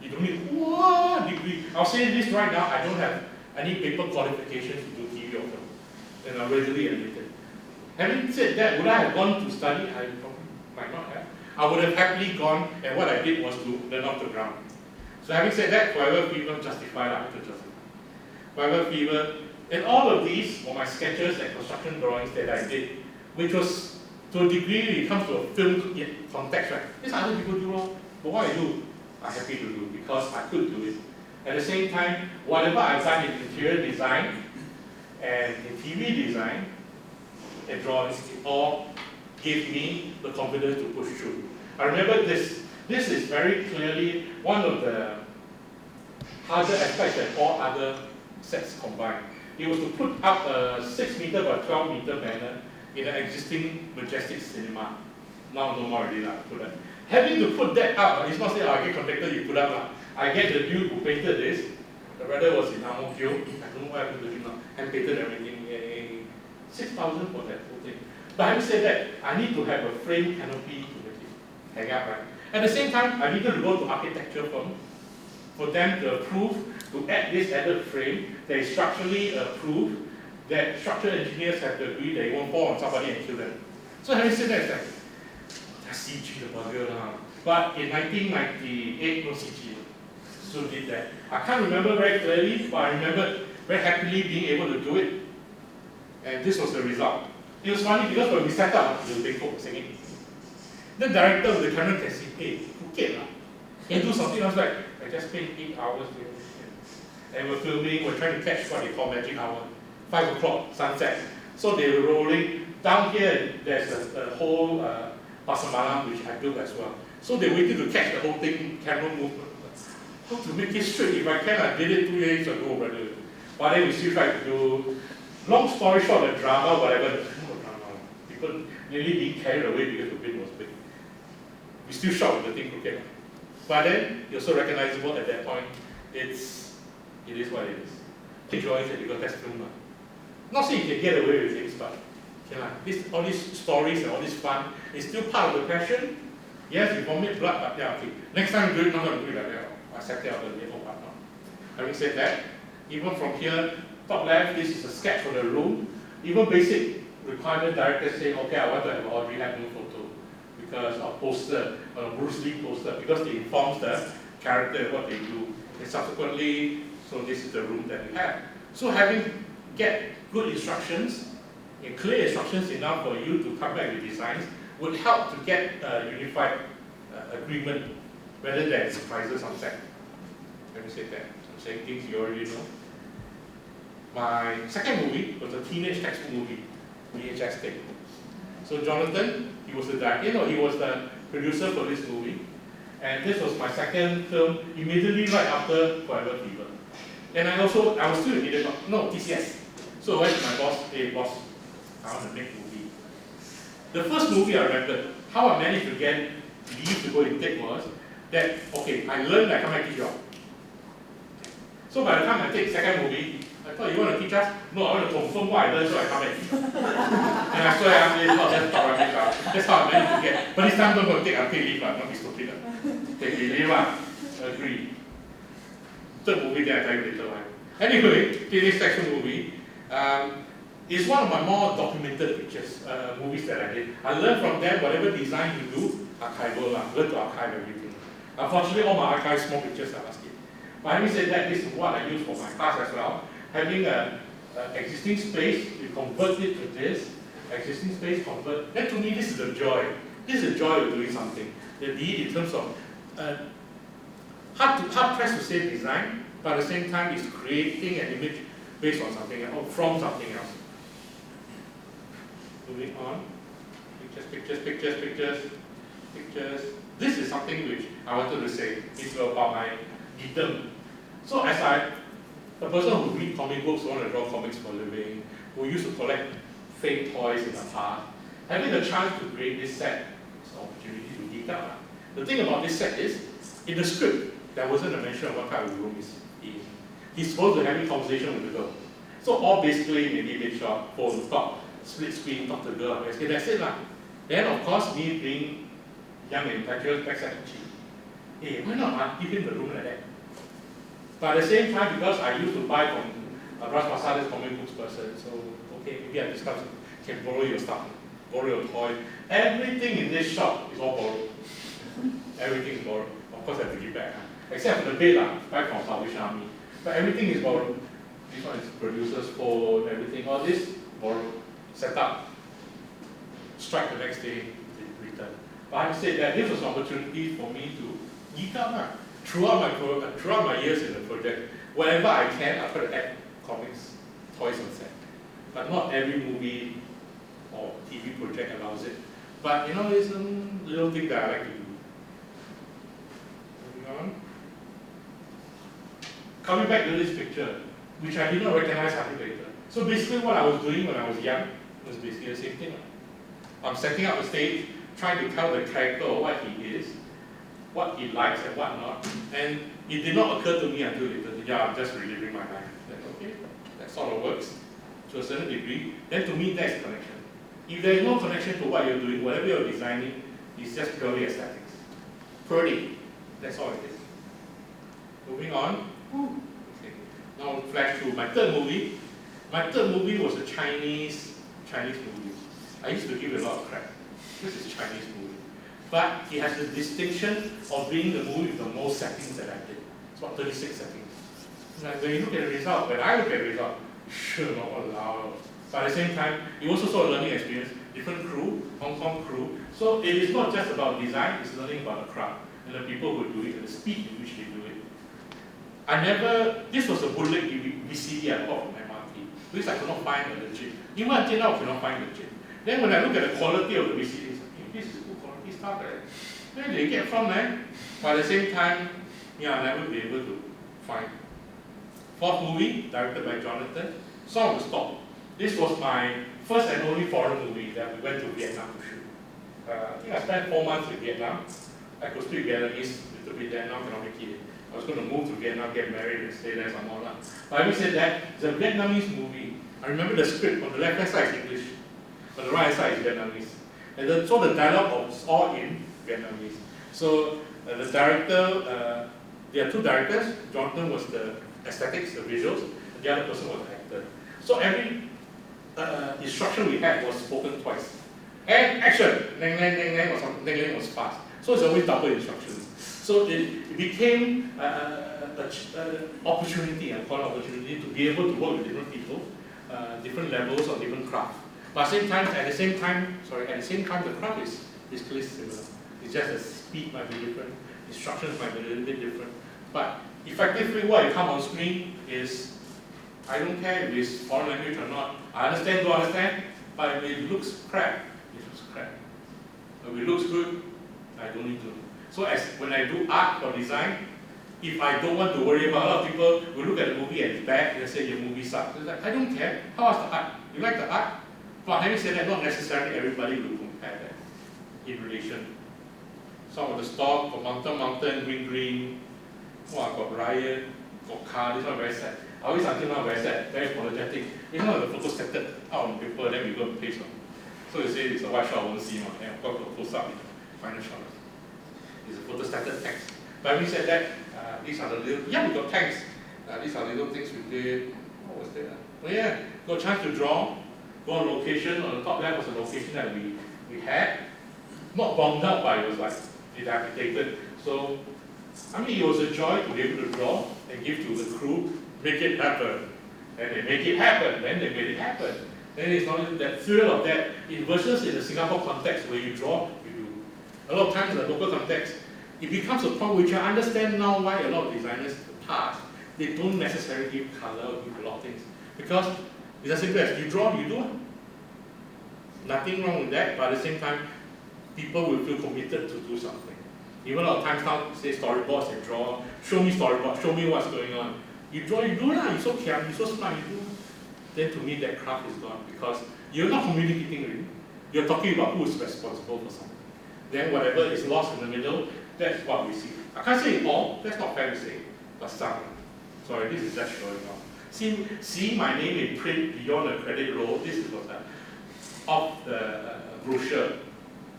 You don't need one degree. I'll say this right now, I don't have any paper qualifications to do TV or film. And I'm readily admitted. Having said that, would I have gone to study? I might not have. I would have happily gone, and what I did was to learn off the ground. So having said that, Forever Fever justified, I have to justify. Forever Fever, and all of these were my sketches and construction drawings that I did, which was, to a degree, when it comes to a film context, right? This other people do wrong, but what I do, I'm happy to do, because I could do it. At the same time, whatever I've done in interior design, and in TV design, and drawings, it all gave me the confidence to push through. I remember this. This is very clearly one of the harder aspects than all other sets combined. It was to put up a 6 meter by 12 meter banner in an existing Majestic cinema. Now no more already. Having to put that up, it's not saying, I get contractor, you put up. I get the dude who painted this. The brother was in Ang Mo Kio. I don't know what happened to him now. And painted everything. 6,000 for that whole thing. But having said that, I need to have a frame canopy to make it hang up, right? At the same time, I needed to go to architecture firm for them to approve, to add this added frame that is structurally approved, that structural engineers have to agree that it won't fall on somebody and kill them. So having said that, it's like, that's CG the bugger now. But in 1998, no CG. So did that. I can't remember very clearly, but I remember very happily being able to do it. And this was the result. It was funny because when we set up, the big folk singing. The director of the camera can say, hey, okay lah. Can do something else like, I just spent 8 hours doing this. And we're filming, we're trying to catch what they call magic hour. 5 o'clock, sunset. So they were rolling. Down here, there's a whole pasar malam which I built as well. So they waited to catch the whole thing, camera movement. How to make it straight? If I can, I did it 2 years ago, brother. But then we still tried to do, long story short, the drama, whatever. People nearly being carried away because the wind was big. We still shot with the thing crooked. But then, you're so recognizable at that point, it is what it is. Take drawings and you got test film. Not saying you can get away with things, but all these stories and all this fun is still part of the passion. Yes, you vomit blood, but yeah, okay. Next time you do it, not going to do it like that. I accept it out of the way. Having said that, even from here, top left, this is a sketch for the room. Even basic requirement directors say, okay, I want to have an Audrey Hepburn photo because of poster, a Bruce Lee poster, because it informs the character what they do. And subsequently, so this is the room that we have. So get good instructions, and clear instructions enough for you to come back with designs would help to get a unified agreement, whether there are surprises on set. Let me say that. I'm saying things you already know. My second movie was a teenage textbook movie, VHS tape. So Jonathan, he was the producer for this movie. And this was my second film, immediately right after Forever Fever. And I was still in Mediacorp, TCS. So I went to my boss, hey boss, I want to make a movie. The first movie I remembered, how I managed to get leave to go and take was that, okay, I learned I come back to job. So by the time I take second movie, I thought, you want to teach us? No, I want to confirm what I learned so I come back. And I swear I'm not just talk about it. That's how I managed to get. But this time I'm going to take unpaid leave, not be stupid. Take leave, agree. Third movie, then I tell you later why. Anyway, this section movie is one of my more documented pictures, movies that I did. I learned from them whatever design you do, archival, learn to archive everything. Unfortunately, all my archive small pictures are asking. But having said that, this is what I use for my class as well. Having an existing space, you convert it to this, existing space, convert. Then to me, this is the joy. This is the joy of doing something. The D in terms of, hard pressed to say design, but at the same time, it's creating an image based on something else, or from something else. Moving on. Pictures. This is something which I wanted to say. It's about my geekdom. So as a person who read comic books, who want to draw comics for a living, who used to collect fake toys in the past, having the chance to create this set is an opportunity to geek out. The thing about this set is, in the script, there wasn't a mention of what type of room is in. He's supposed to have a conversation with the girl. So all basically maybe big shot, phone, talk, split screen, talk to the girl, basically that's it lah. Then of course me being young and impetuous, backside cheap. Hey, why not give him the room like that? But at the same time, because I used to buy from Ras Masada's comic books person, so okay, maybe I discuss, can borrow your stuff, borrow your toy. Everything in this shop is all borrowed. Everything is borrowed. Of course I have to give back. Except for the bed, buy from Salvation Army. But everything is borrowed. This one is producer's phone, everything, all this borrowed, set up, strike the next day, return. But I said that this was an opportunity for me to geek out throughout my years in the project. Whenever I can, I try to add comics, toys on set. But not every movie or TV project allows it. But you know, there's some little thing that I like to do. Moving on. Coming back to this picture, which I did not recognize until later. So basically what I was doing when I was young was basically the same thing. I'm setting up the stage, trying to tell the character what he is, what he likes and what not. And it did not occur to me until later. Yeah, I'm just reliving my life. Then, okay, that sort of works to a certain degree. Then to me, that's connection. If there is no connection to what you're doing, whatever you're designing, it's just purely aesthetics. Pretty. That's all it is. Moving on. Okay. Now flash through my third movie. My third movie was a Chinese movie. I used to give it a lot of crap. This is a Chinese movie. But it has the distinction of being the movie with the most settings that I did. It's about 36 settings. And when you look at the result, when I look at the result, sure, not allowed. But at the same time, it was also a learning experience. Different crew, Hong Kong crew. So it is not just about design, it's learning about the craft and the people who do it and the speed in which they do it. This was a bootleg VCD I bought from MRT, because I could not find a legit. Even until now, I could not find legit. Then when I look at the quality of the VCDs, this is good quality stuff. Where did they get from, man? But at the same time, I'll never be able to find. Fourth movie, directed by Jonathan, Song of the Storm. This was my first and only foreign movie that we went to Vietnam to shoot. I think I spent 4 months in Vietnam. I could speak Vietnamese a little bit there, now cannot make it. I was going to move to Vietnam, get married, and stay there some more. But having said that, it's a Vietnamese movie. I remember the script. On the left hand side is English, on the right hand side is Vietnamese. And so the dialogue was all in Vietnamese. So the director, there are two directors. Jonathan was the aesthetics, the visuals, and the other person was the actor. So every instruction we had was spoken twice. And action, nang nang nang nang, or something, nang nang was fast. So it's always double instructions. So it became an opportunity, I call it opportunity, to be able to work with different people, different levels of different craft. But at the same time, the craft is basically similar. It's just the speed might be different, instructions might be a little bit different. But effectively, what you come on screen is, I don't care if it's foreign language or not. I understand, don't understand, but if it looks crap, it looks crap. If it looks good, I don't need to. So when I do art or design, if I don't want to worry about, a lot of people will look at the movie and it's bad, and say your movie sucks. It's like, I don't care. How was the art? You like the art? But having said that, not necessarily everybody will compare that in relation. Some of the stock, got mountain, green. Oh, got riot, got car, this one very sad. I always until now very sad, very apologetic. This one the photo scattered out on paper, then we go and paste on. So you say it's a white shot, I won't see, and of course got close up in the final shot. It's a photo scattered text. But having said that, these are the little, we got tanks. These are little things we did. What was that? Oh yeah, got a chance to draw, go on location. On the top left was a location that we had. Not bombed out, but it was like dilapidated. So, I mean, it was a joy to be able to draw and give to the crew, make it happen. And they make it happen, then they made it happen. Then it's not that thrill of that, versus in the Singapore context where you draw, you do. A lot of times in the local context, it becomes a point which I understand now why a lot of designers in the past, they don't necessarily give color or give a lot of things. Because it's as simple as you draw, you do. Nothing wrong with that, but at the same time, people will feel committed to do something. Even a lot of times now, say storyboards and draw, show me storyboard, show me what's going on. You draw, you do lah, you're so young, you're so smart, you do. Then to me, that craft is gone, because you're not communicating really. You're talking about who is responsible for something. Then whatever is lost in the middle, that's what we see. I can't say it all, that's not fair to say, but some. Sorry, this is just showing off. See my name in print beyond the credit roll, this is what off the brochure,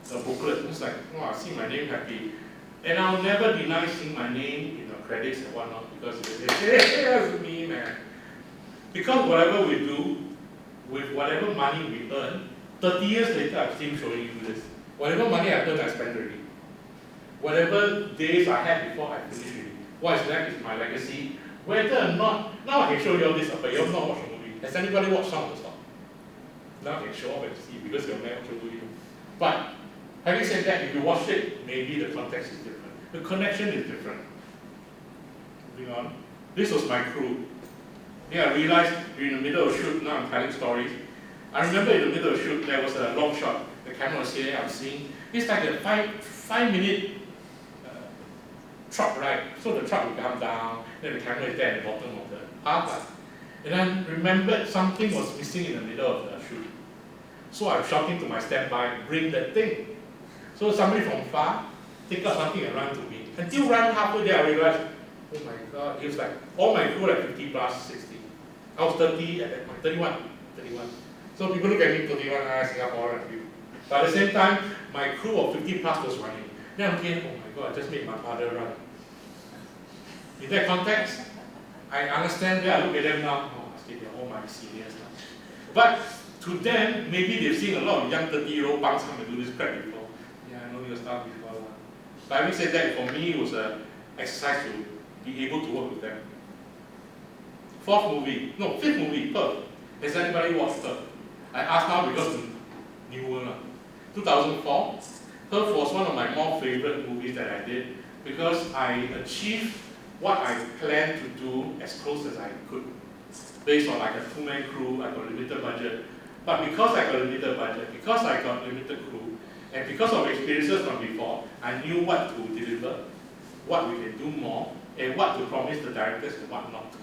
the booklet. It's like, oh, I see my name happy. And I'll never deny seeing my name in the credits and whatnot, because they say, hey, that's me, man. Because whatever we do, with whatever money we earn, 30 years later, I'm still showing you this. Whatever money I earned, I spent already. Whatever days I had before, I finished already. What is left is my legacy. Whether or not, now I can show you all this, but you have not watched the movie. Has anybody watched some of the stuff? Now I can show off and see, because you've never watched the movie. But having said that, if you watch it, maybe the context is different. The connection is different. Moving on. This was my crew. Then I realized during the middle of the shoot, now I'm telling stories. I remember in the middle of the shoot, there was a long shot. The camera was here, I'm seeing. It's like a 5-minute truck ride. So the truck will come down, then the camera is there at the bottom of the path. And I remembered something was missing in the middle of the shoot. So I'm shouting to my standby, bring that thing. So somebody from far take up something and run to me. Until run halfway there, I realized, oh my God, it was like, all my crew like 50 plus 60. I was 30 at that point, 31. So people look at me, 31, Singapore, but at the same time, my crew of 50 plus was running. Then I'm thinking, oh my God, I just made my father run. In that context, I understand that. I look at them now, oh, they're all my seniors now. But to them, maybe they've seen a lot of young 30-year-old punks come and do this crap before. Yeah, I know your stuff before. But having said that, for me, it was an exercise to be able to work with them. Fifth movie, Perth. Has anybody watched Perth? I asked now because the new one. 2004. Perth was one of my more favorite movies that I did, because I achieved what I planned to do as close as I could. Based on like a 2-man crew, I got a limited budget. But because I got a limited budget, because I got limited crew, and because of experiences from before, I knew what to deliver, what we can do more, and what to promise the directors and what not to.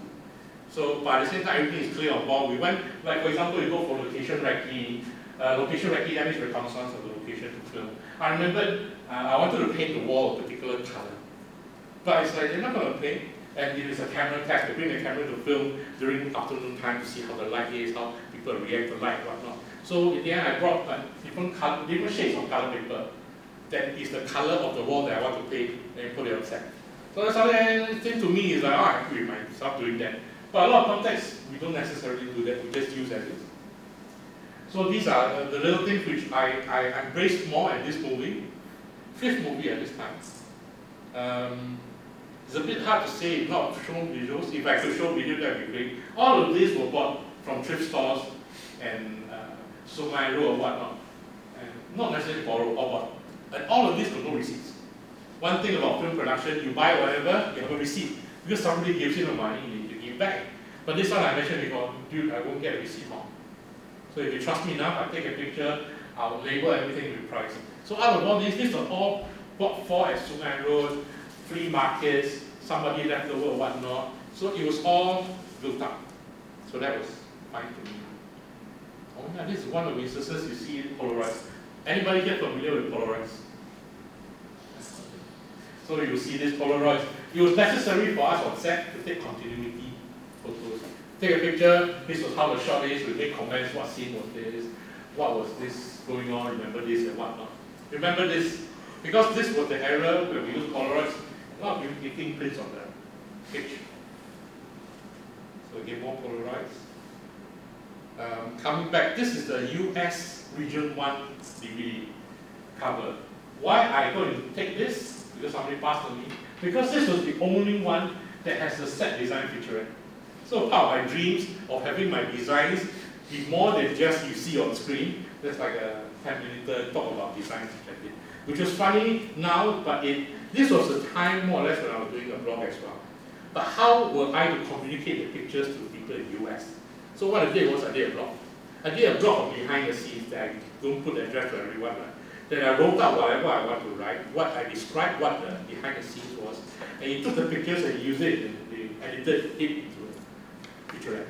So, but at the same time, everything is clear on board. We went, like for example, you go for location recce. Location recce, that means reconnaissance of the location to film. I remember I wanted to paint the wall a particular color. But it's like, they're not going to paint. And it is a camera test. They bring the camera to film during afternoon time to see how the light is, how people react to light, whatnot. So in the end, I brought different shades of color paper. That is the color of the wall that I want to paint, and put it on set. So that's something to me is like, oh, I agree with myself doing that. But a lot of contexts, we don't necessarily do that. We just use as is. So these are the little things which I embraced more in this movie. 5th movie at this time. It's a bit hard to say, not show visuals. If I could show video, that would be great. All of these were bought from thrift stores and Sungai Road or whatnot. And not necessarily borrowed, or bought. And all of these were no receipts. One thing about film production, you buy whatever, you have a receipt. Because somebody gives you the money, you need to give back. But this one I mentioned before, dude, I won't get a receipt more. So if you trust me enough, I'll take a picture, I'll label everything with price. So out of all these are all bought for at Sungai Road, flea markets, somebody left over or whatnot. So it was all built up. So that was fine to me. Oh yeah, this is one of the instances you see Polaroids. Anybody get familiar with Polaroids? So you see this Polaroids. It was necessary for us on set to take continuity photos. Take a picture, this was how the shot is, we make comments, what scene was this, what was this going on, remember this and whatnot. Remember this, because this was the era where we used Polaroids, a lot of people taking prints on the page. So again, more Polaroids. Coming back, this is the US Region 1 DVD cover. Why I go and take this? Because somebody passed on me. Because this was the only one that has the set design featurette. So part of my dreams of having my designs be more than just you see on screen. There's like a 10-minute talk about designs which I did. Which was funny now, but this was the time more or less when I was doing a blog as well. But how were I to communicate the pictures to people in the US? So what I did was I did a blog. I did a blog of behind the scenes that I don't put the address to everyone. Right? Then I wrote out whatever I want to write, what I described what the behind the scenes was, and he took the pictures and used it and they edited it into a featurette.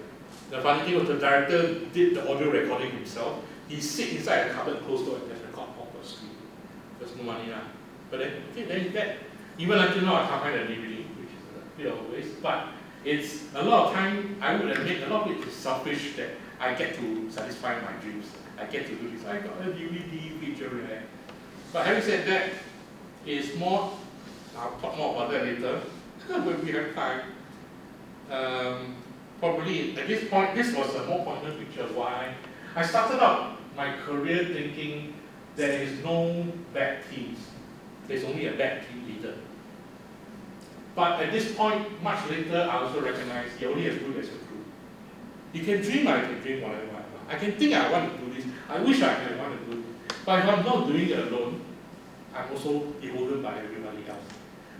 The funny thing was the director did the audio recording himself. He sit inside a cupboard closed door and just record off the screen. There's no money now. But then, okay, then that, even until now I can't find a DVD, which is a bit of a waste. But it's a lot of time, I would admit, a lot of it is selfish that I get to satisfy my dreams. I get to do this. I got a DVD feature there. But having said that, it's more, I'll talk more about that later, when we have time. Probably at this point, this was a more poignant picture of why I started out my career thinking there is no bad teams. There's only a bad team leader. But at this point, much later, I also recognize you're only as good as your crew. You can dream, I can dream whatever I want. I can think I want to do this. I wish I had want to do this. But if I'm not doing it alone, I'm also beholden by everybody else.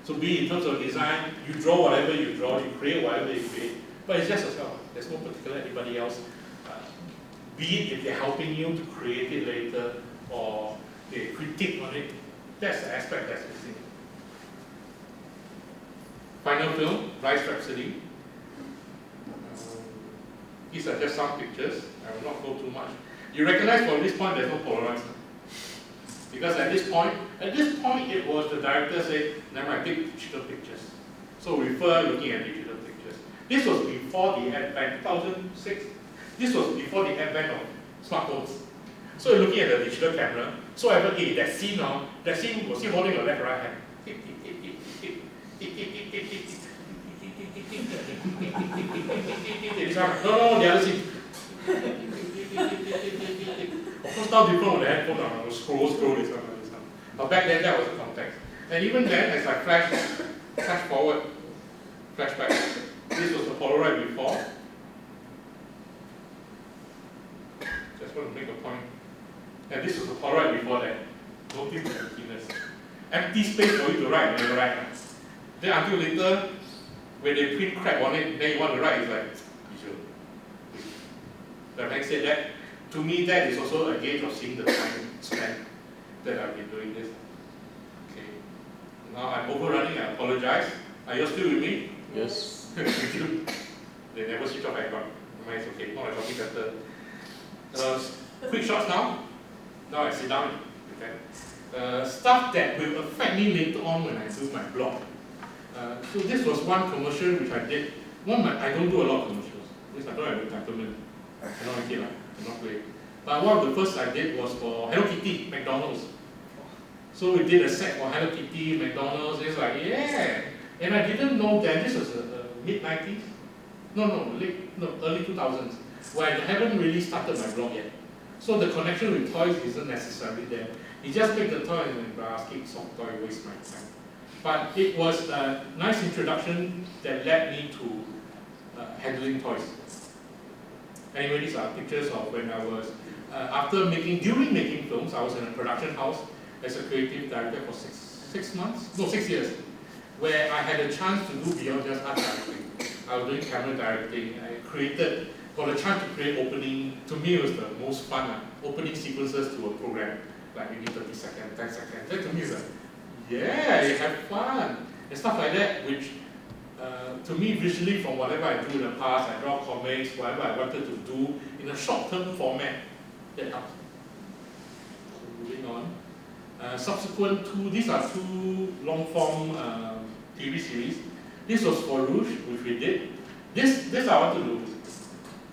So be in terms of design, you draw whatever you draw, you create whatever you create, but it's just yourself. There's no particular anybody else. Be it if they're helping you to create it later or they critique on it, that's the aspect that's missing. Final film, Rice Rhapsody. These are just some pictures. I will not go too much. You recognize from this point there's no Polaroids. Because at this point it was the director said, never mind, take digital pictures. So refer looking at digital pictures. This was before the advent, 2006. This was before the advent of smartphones. So you're looking at the digital camera. So that scene now, that scene was he holding your left right hand. No, the other scene. Of course, now different with the headphone, I will scroll this one. But back then, that was the context. And even then, as I flash forward, flashback, this was the Polaroid before. Just want to make a point. And this was the Polaroid before that. Notice the emptiness. Empty space for you to write, never write. Then until later, when they print crap on it, then you want to write, it's like, visual. But having said that, to me, that is also a gauge of seeing the time spent that I've been doing this. Okay. Now I'm overrunning, I apologize. Are you still with me? Yes. Thank you. They never switch off aircon. It's okay, not a talking better. Quick shots now. Now I sit down. Okay. Stuff that will affect me later on when I do my blog. So this was one commercial which I did. I don't do a lot of commercials. This I don't have entitlement. I don't like it. I'm not great. But one of the first I did was for Hello Kitty, McDonald's. So we did a set for Hello Kitty, McDonald's. It's like, yeah. And I didn't know that this was mid-90s. Early 2000s, where I haven't really started my blog yet. So the connection with toys isn't necessarily there. You just make the toy and basket, soft toy, waste my time. But it was a nice introduction that led me to handling toys. Anyway, these are pictures of when I was, during making films, I was in a production house as a creative director for 6 years, where I had a chance to do beyond just art directing. I was doing camera directing, got a chance to create opening, to me it was the most fun, opening sequences to a program, like maybe 30 seconds, 10 seconds. That to me is like, yeah, you have fun, and stuff like that, which to me, visually, from whatever I do in the past, I draw comics, whatever I wanted to do in a short-term format, that helps. So moving on. Subsequent to, these are two long-form TV series. This was for Rouge, which we did. This I want to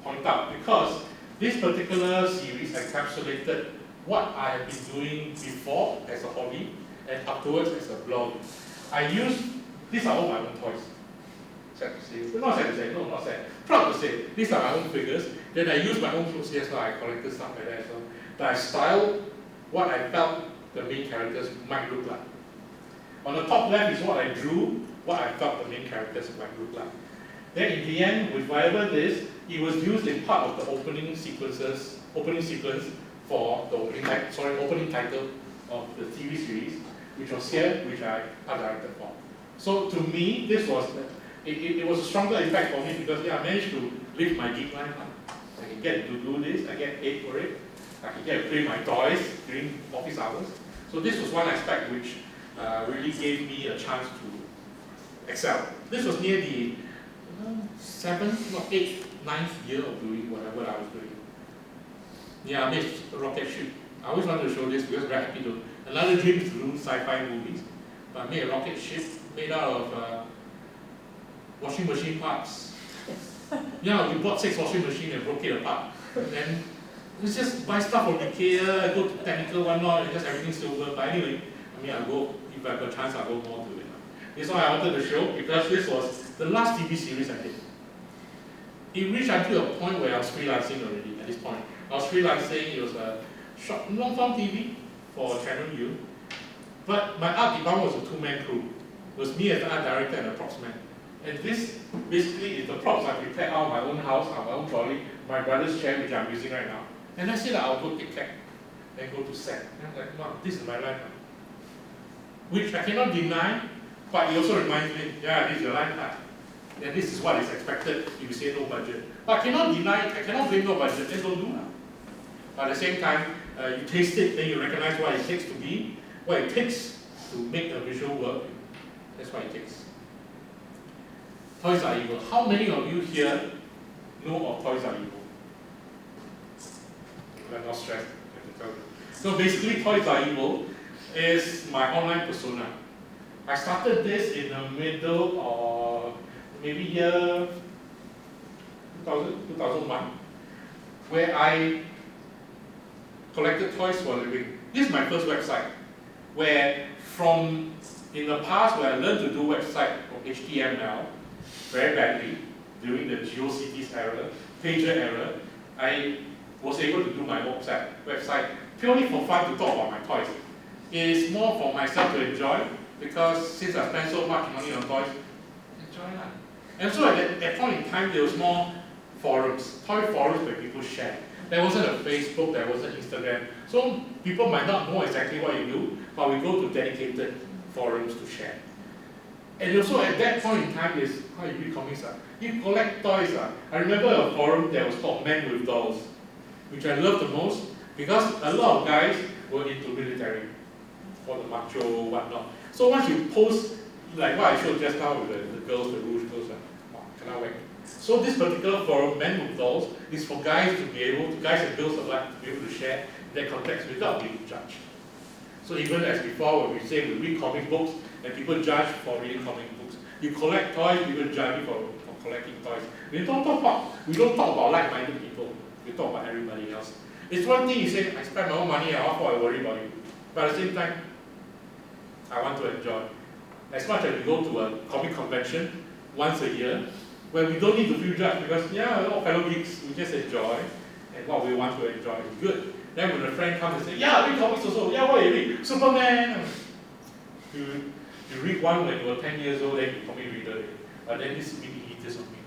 point out, because this particular series encapsulated what I have been doing before as a hobby, and afterwards as a blog. These are all my own toys. Sad to say. Not sad to say, no, not sad. Proud to say. These are my own figures. Then I use my own clothes, yes, so I collected stuff like that as well. But I styled what I felt the main characters might look like. On the top left is what I drew, what I felt the main characters might look like. Then in the end, with whatever it is, it was used in part of the opening sequence for the opening title of the TV series, which was here, which I art directed for. So to me, this was it was a stronger impact for me because I managed to live my geek life. I can get to do this, I get paid for it. I can get to play my toys during office hours. So this was one aspect which really gave me a chance to excel. This was near the 7th, not 8th, 9th year of doing whatever I was doing. Yeah, I made a rocket ship. I always wanted to show this because I'm very happy to. Another dream is to do sci-fi movies. But I made a rocket ship made out of washing machine parts. Yeah, we bought 6 washing machines and broke it apart. And then it's just buy stuff from IKEA, go to technical, whatnot, and just everything still work. But anyway, I mean, I'll go, if I have a chance, I'll go more to it. This one I wanted to show because this was the last TV series I did. It reached until a point where I was freelancing already at this point. I was freelancing, it was a short, long-form TV for Channel U. But my art department was a 2-man crew. It was me as the art director and a props man. And this basically is the props I prepared out of my own house, out of my own trolley, my brother's chair, which I'm using right now. And I said that I'll go take cab and go to set. And I'm like, wow, this is my life now. Which I cannot deny, but it also reminds me, yeah, this is your life now. And this is what is expected if you say no budget. But I cannot deny, I cannot blame no budget, then don't do that. But at the same time, you taste it, then you recognize what it takes to be, what it takes to make a visual work. That's what it takes. Toys Are Evil. How many of you here know of Toys Are Evil? I'm not stressed. So basically, Toys Are Evil is my online persona. I started this in the middle of maybe year 2001, where I collected toys for a living. This is my first website, where from in the past where I learned to do website from HTML very badly during the GeoCities era, pager era, I was able to do my website purely for fun to talk about my toys. It's more for myself to enjoy because since I spent so much money on toys, enjoy that. And so at that point in time, there was more forums, toy forums where people share. There wasn't a Facebook, there wasn't Instagram. So people might not know exactly what you do, but we go to dedicated forums to share. And also at that point in time is how you read comics. You collect toys. I remember a forum that was called Men with Dolls, which I loved the most because a lot of guys were into military for the macho, whatnot. So once you post, like what I showed just now with the girls, the Rouge girls, wow, cannot wait. So this particular forum, Men with Dolls, is for guys to be able to, guys and girls alike to be able to share their context without being judged. So even as before, when we say we read comic books and people judge for reading comic books, you collect toys, people judge you for collecting toys. We don't talk about like-minded people. We talk about everybody else. It's one thing you say, I spend my own money, how far I worry about you. But at the same time, I want to enjoy. As much as we go to a comic convention once a year, where we don't need to feel judged because, yeah, a lot of fellow geeks, we just enjoy, and what we want to enjoy is good. Then when a friend comes and says, yeah, I read comics also, yeah, what do you read? Superman! You read one when you were 10 years old, then you comic reader. But then this really eats on me.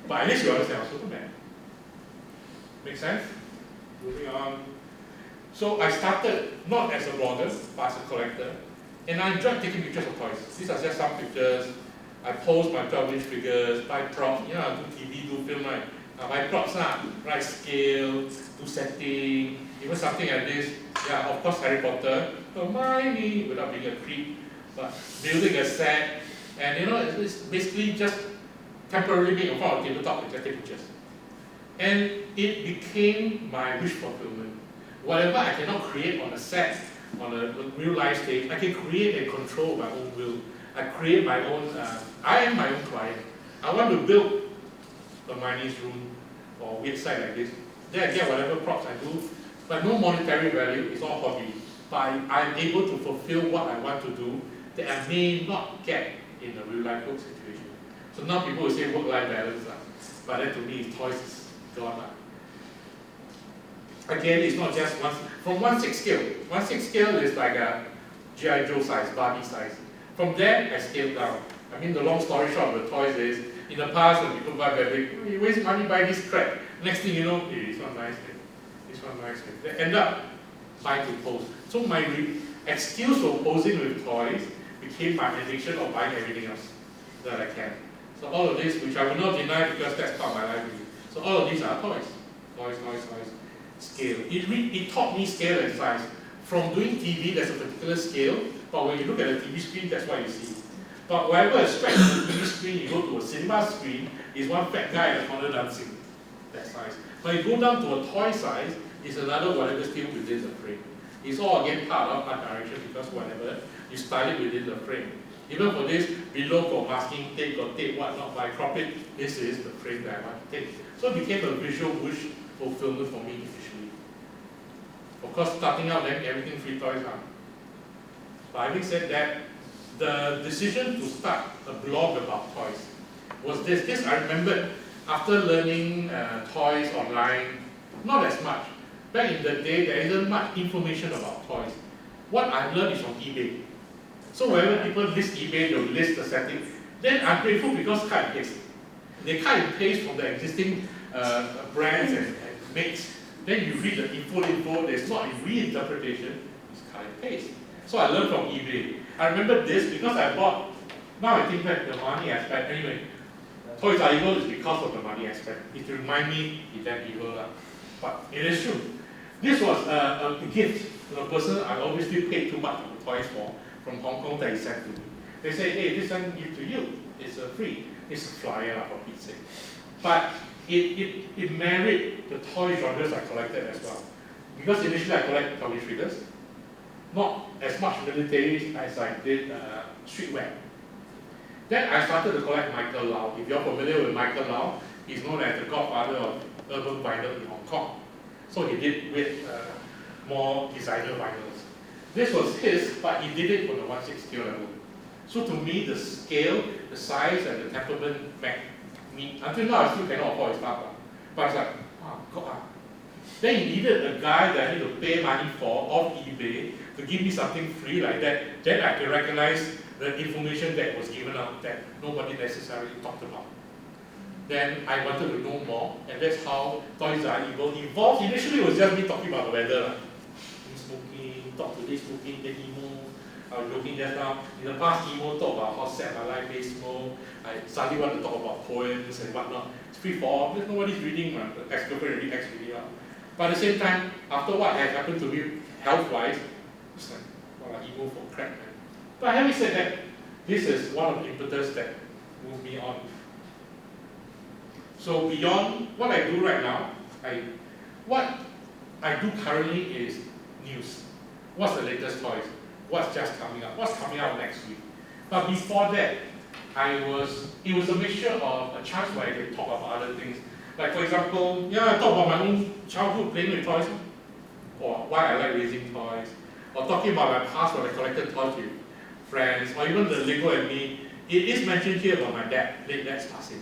But at least you understand Superman. Make sense? Moving on. So I started not as a blogger, but as a collector. And I enjoyed taking pictures of toys. These are just some pictures. I post my 12-inch figures, buy props, do TV, do film, right? I buy props, right scale, do setting, even something like this. Yeah, of course Harry Potter, Hermione, without being a creep, but building a set. And it's basically just temporarily being in front of the tabletop and just take pictures. And it became my wish fulfillment. Whatever I cannot create on a set, on a real life stage, I can create and control my own will. I create my own, I am my own client. I want to build a Hermione's room or weird site like this. Then I get whatever props I do, but no monetary value, it's all hobby. But I'm able to fulfill what I want to do that I may not get in a real life work situation. So now people will say work-life balance, but then to me, toys is gone. Again, it's not just from 1/6 scale. 1/6 scale is like a G.I. Joe size, Barbie size. From there, I scaled down. I mean, the long story short of the toys is, in the past, when people buy very big, you waste money buying this crap. Next thing you know, hey, this one nice, this one nice. They end up buying to pose. So my excuse for posing with toys became my addiction of buying everything else that I can. So all of this, which I will not deny because that's part of my life. So all of these are toys. Toys, scale. It taught me scale and size. From doing TV, there's a particular scale, but when you look at a TV screen, that's what you see. But wherever a stretch on the TV screen, you go to a cinema screen, is one fat guy in the corner dancing. That size. But you go down to a toy size, it's another whatever still within the frame. It's all again part of art direction because whatever, you style it within the frame. Even for this, below got masking tape, got tape, whatnot, but I crop it, this is the frame that I want to take. So it became a visual wish fulfillment for me initially. Of course, starting out then, everything free toys are. But having said that, the decision to start a blog about toys was this. I remembered after learning toys online, not as much. Back in the day, there isn't much information about toys. What I learned is on eBay. So whenever people list eBay, they'll list the settings. Then I'm grateful because cut and paste. They cut and paste from the existing brands and makes. Then you read the info, there's not a reinterpretation, it's cut and paste. So I learned from eBay. I remember this because I bought, now I think back the money aspect, anyway, toys are evil is because of the money aspect. It remind me it's that evil. But it is true. This was a gift to a person I obviously paid too much for the toys from Hong Kong that he sent to me. They say, hey, this one give to you. It's free. It's a flyer for Pete's sake. But it married the toy genres I collected as well. Because initially I collected toy figures, not as much military as I did streetwear. Then I started to collect Michael Lau. If you're familiar with Michael Lau, he's known as the godfather of urban vinyl in Hong Kong. So he did with more designer vinyls. This was his, but he did it on the 1/6 scale level. So to me, the scale, the size, and the temperament met me. Until now, I still cannot afford his stuff. But I was like, oh, God. Then he needed a guy that I need to pay money for off eBay to give me something free like that. Then I can recognize the information that was given out that nobody necessarily talked about. Then I wanted to know more, and that's how Toys Are Evil evolved. Initially, it was just me talking about the weather. Smoking, talk to this smoking, then emo. I was joking just now. In the past, emo talk about how sad my life is, emo. I suddenly want to talk about poems and whatnot. It's free for all. Nobody's reading my ex-girlfriend already ex me out. But at the same time, after what had happened to me health-wise, it's like, well, emo for crap, man. But having said that, this is one of the impetus that moved me on. So beyond what I do right now, what I do currently is news. What's the latest toys? What's just coming up? What's coming out next week? But before that, it was a mixture of a chance where I could talk about other things. Like for example, I talk about my own childhood playing with toys, or why I like raising toys, or talking about my past when I collected toys with friends, or even the Lego and me. It is mentioned here about my late dad's passing.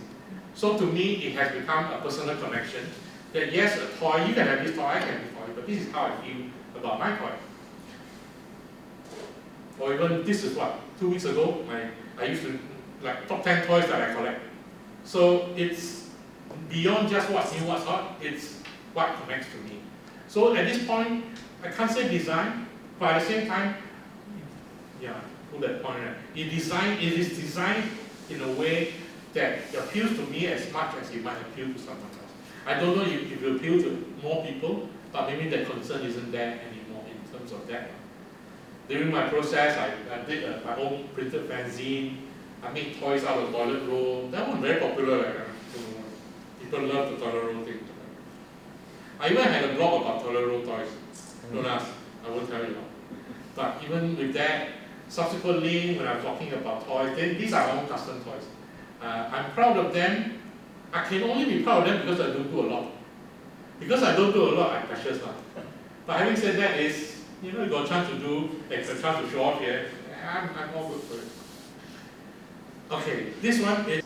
So to me, it has become a personal connection that yes, a toy, you can have this toy, I can have this toy, but this is how I feel about my toy. Or even, this is what, 2 weeks ago, I used to, like, top 10 toys that I collect. So it's beyond just what's new, what's hot, it's what connects to me. So at this point, I can't say design, but at the same time, to that point, right? It is designed in a way that appeals to me as much as it might appeal to someone else. I don't know if it will appeal to more people, but maybe the concern isn't there anymore in terms of that. During my process, I did my own printed fanzine. I made toys out of toilet roll. That one very popular. People love the toilet roll thing. I even had a blog about toilet roll toys. Don't ask, I won't tell you. But even with that, subsequently, when I'm talking about toys, then these are my own custom toys. I'm proud of them. I can only be proud of them because I don't do a lot. Because I don't do a lot, I'm precious. But having said that is, you got a chance to do, like a chance to show off here, I'm all good for it. Okay, this one is,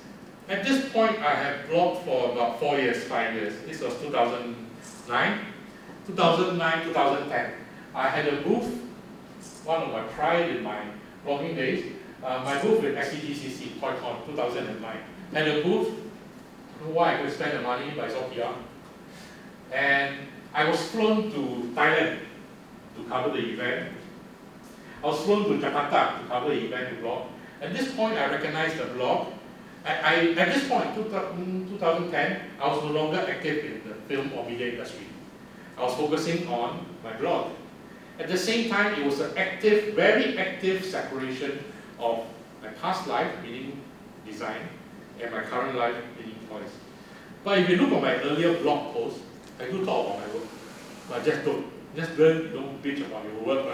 at this point I have blogged for about 4 years, 5 years. This was 2009, 2010. I had a booth, one of my pride in my blogging days, my booth with SCGCC, ToyCon, 2009. Had a booth, I don't know why I could spend the money, but it's all PR. And I was flown to Thailand to cover the event. I was flown to Jakarta to cover the event to blog. At this point, I recognized the blog. At this point, 2010, I was no longer active in the film or media industry. I was focusing on my blog. At the same time, it was an active, very active separation of my past life, meaning design, and my current life, meaning toys. But if you look at my earlier blog posts, I do talk about my work. But just don't bitch about your work.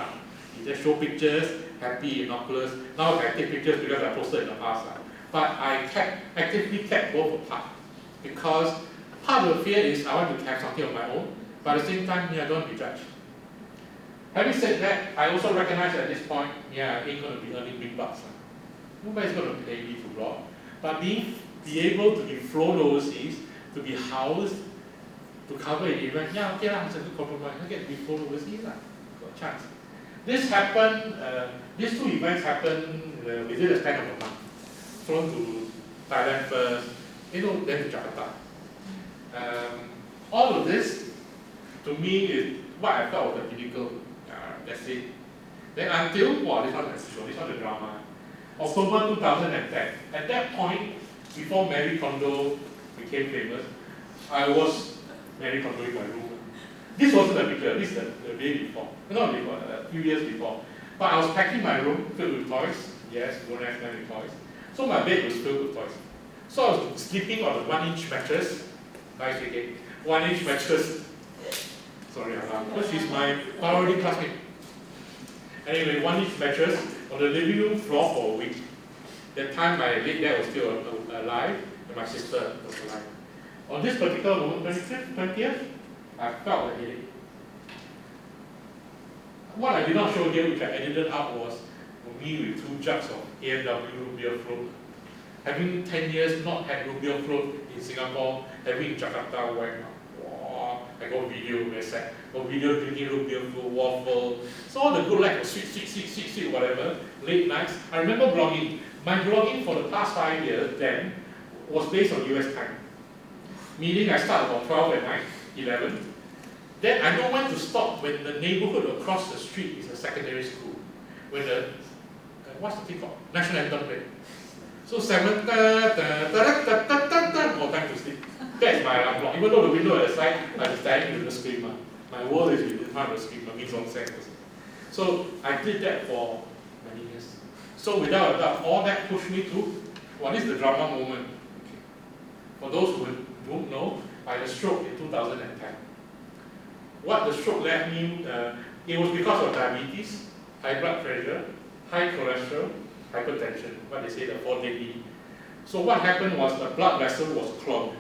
You just show pictures, happy, innocuous. Now I take pictures because I posted in the past. But I actively kept both apart. Because part of the fear is I want to have something of my own, but at the same time, I don't want to be judged. Having said that, I also recognize at this point, I ain't going to be earning big bucks. Nobody's going to pay me to blog. But be able to be flown overseas, to be housed, to cover an event, okay, it's a good compromise. I get to be flown overseas, got a chance. This happened, these two events happened within the span of a month. Flown to Thailand first, then to Jakarta. All of this, to me, is what I felt was the pinnacle. That's it. Then until, this one is the show, this one is the drama. October 2010. At that point, before Marie Kondo became famous, I was Marie Kondo in my room. This wasn't the picture, this is the day before. Not before, a few years before. But I was packing my room filled with toys. Yes, don't have many toys. So my bed was filled with toys. So I was sleeping on a 1-inch mattress. Nice again. 1-inch mattress. Sorry, because she's my priority classmate. Anyway, 1-inch mattress on the living room floor for a week. That time my late dad was still alive and my sister was alive. On this particular moment, 25th, 20th, I felt a headache. What I did not show here, which I edited out, was me with 2 jugs of A&W root beer float. Having 10 years not had root beer float in Singapore, having in Jakarta, where I got video, very sad. Got video drinking root beer float, waffle. So all the good life was sweet, whatever. Late nights. I remember blogging. My blogging for the past 5 years then was based on US time. Meaning I start about 12 at night, 11. Then I know when to stop when the neighborhood across the street is a secondary school. When the, what's the thing called? National anthem played. So 7, more time to sleep. That's my alarm clock. Even though the window at the side, I'm staring into the screen. My world is in front of the screen, my means on sense. So I did that for many years. So without a doubt, all that pushed me to what is the drama moment. Okay. For those who don't know, I had a stroke in 2010. What the stroke left me, it was because of diabetes, high blood pressure, high cholesterol, hypertension, what they say the 4 deadly. So what happened was the blood vessel was clogged.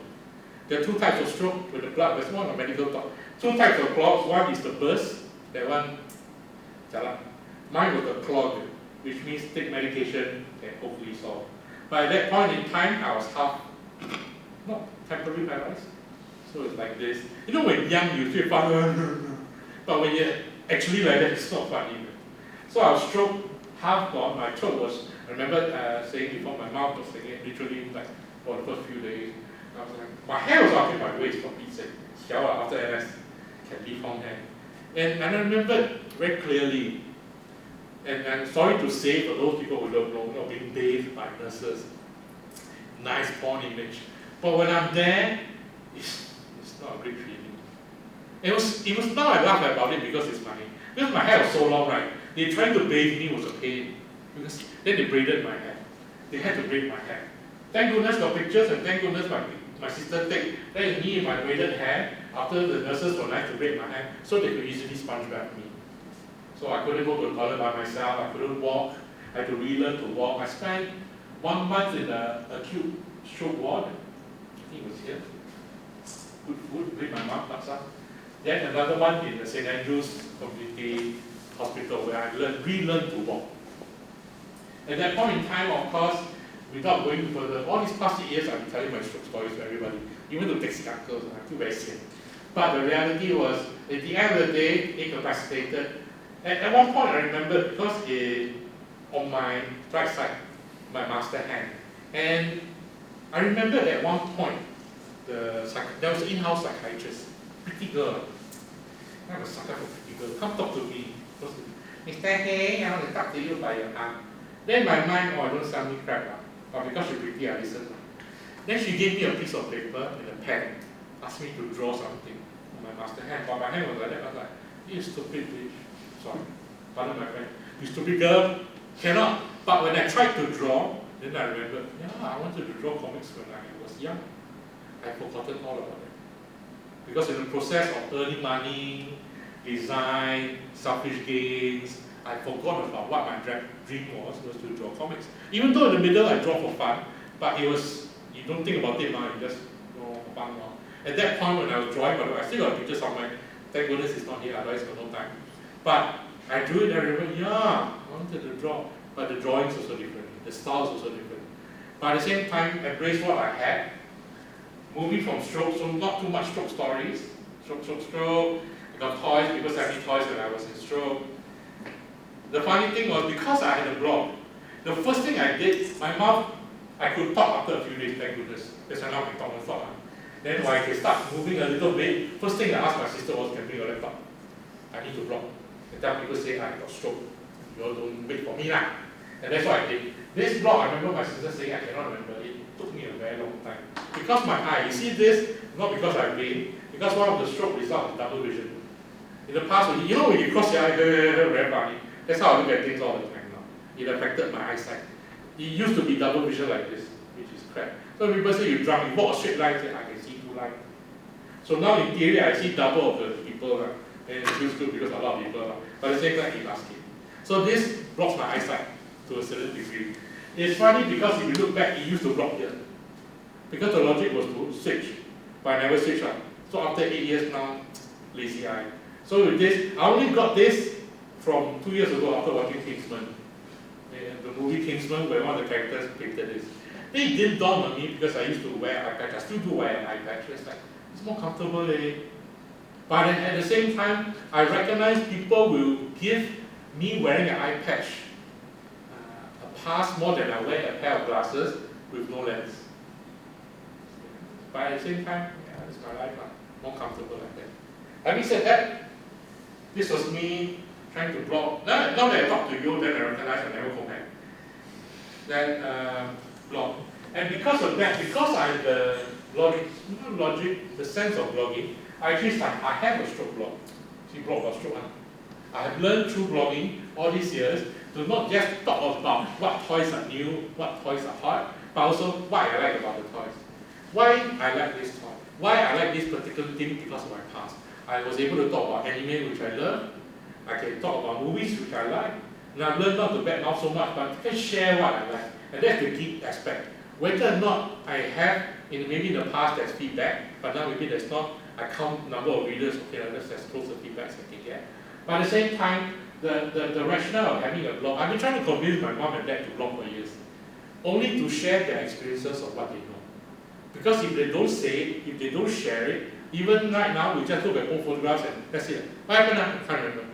There are 2 types of stroke with the blood vessel, one of medical talk. 2 types of clogs, one is the burst, that one, jalan. Mine was the clog, which means take medication and hopefully solve. But at that point in time, I was not temporarily paralyzed. So it's like this. You know when young you feel fun, but when you're actually like that, it's not funny. So I was stroked, half gone, my throat was, I remember saying before, my mouth was saying it literally like for the first few days. I was like, my hair was up in my waist for Pete's sake. After NS, can leave home hair. And I remember very clearly, and I'm sorry to say for those people who don't know, being bathed by nurses, nice porn image. But when I'm there, it's not a great feeling. It was now I laugh about it because my hair was so long, right? They tried to bathe me was a pain. Because then they braided my hair. They had to braid my hair. Thank goodness got pictures and thank goodness my sister take. Then me and my braided hair, after the nurses were nice to braid my hair, so they could easily sponge back me. So I couldn't go to the toilet by myself, I couldn't walk, I had to relearn to walk. I spent 1 month in the acute stroke ward. I think it was here. Good food, bring my mom laksa. Then another one in the St. Andrew's Community Hospital where I relearned to walk. At that point in time, of course, without going further, all these past 8 years I've been telling my stroke stories to everybody, even to taxi uncles, I feel very sick. But the reality was, at the end of the day, incapacitated. At one point I remember, because on my right side, my master hand, and I remember at one point, there was an in-house psychiatrist, pretty girl. I was a sucker for pretty girl. Come talk to me. Mr. Heng, I want to talk to you about your arm. Then my mind, I don't sound me crap. But because she's pretty, I listen. Then she gave me a piece of paper and a pen. asked me to draw something on my master hand, but my hand was like that. I was like, you stupid bitch. Sorry, pardon my friend. You stupid girl, cannot. But when I tried to draw, then I remembered, yeah, I wanted to draw comics when I was young. I've forgotten all about it. Because in the process of earning money, design, selfish gains, I forgot about what my dream was to draw comics. Even though in the middle I draw for fun, but it was, you don't think about it now, you just draw for fun now. At that point when I was drawing, by the way, I still got a picture somewhere. Thank goodness it's not here, otherwise I got no time. But I drew it, I remember, yeah, I wanted to draw. But the drawings also different, the styles also different. But at the same time, embrace what I had, moving from stroke, so not too much stroke stories. Stroke. I got toys, people sent me toys when I was in stroke. The funny thing was, because I had a blog, the first thing I did, my mom, I could talk after a few days, thank goodness. Because I now can talk and talk. Then when I could start moving a little bit, first thing I asked my sister was, can bring your laptop? I need to blog. And tell people say I got stroke. You all don't wait for me lah. And that's what I did. This blog, I remember my sister saying, I cannot remember, it took me a very long time. Because my eye, you see this, not because I'm blind, because one of the stroke results is double vision. In the past, when you cross your eye, very funny. That's how I look at things all the time now. It affected my eyesight. It used to be double vision like this, which is crap. So people say you drunk, you walk a straight line, say I can see two lines. So now in theory, I see double of the people, and it feels good because a lot of people, but at the same time, it lasts. So this blocks my eyesight to a certain degree. It's funny because if you look back, it used to block here. Because the logic was to switch, but I never switched up. So after 8 years now, lazy eye. So with this, I only got this from 2 years ago after watching Kingsman. The movie Kingsman, where one of the characters painted this. It didn't dawn on me because I used to wear eye patch. I still do wear an eye patch. It's more comfortable. But then at the same time, I recognize people will give me wearing an eye patch a pass more than I wear a pair of glasses with no lens. But at the same time, yeah, it's my life, more comfortable like that. Having said that, this was me trying to blog. Now that I talk to you, then I recognize I never come back. Then blog. And because of that, because I have the logic, the sense of blogging, I actually start, I have a stroke blog. See, blog about stroke. I have learned through blogging all these years to not just talk about what toys are new, what toys are hot, but also what I like about the toys. Why I like this toy. Why I like this particular thing because of my past. I was able to talk about anime, which I love. I can talk about movies, which I like. And I've learned not to badmouth so much, but I can share what I like. And that's the geek aspect. Whether or not I have, maybe in the past there's feedback, but now maybe there's not, I count number of readers, okay, let's close the feedback as I can get. But at the same time, the rationale of having a blog, I've been trying to convince my mom and dad to blog for years, only to share their experiences of what they know. Because if they don't say it, if they don't share it, even right now we just look at old photographs and that's it. What happened? I can't remember.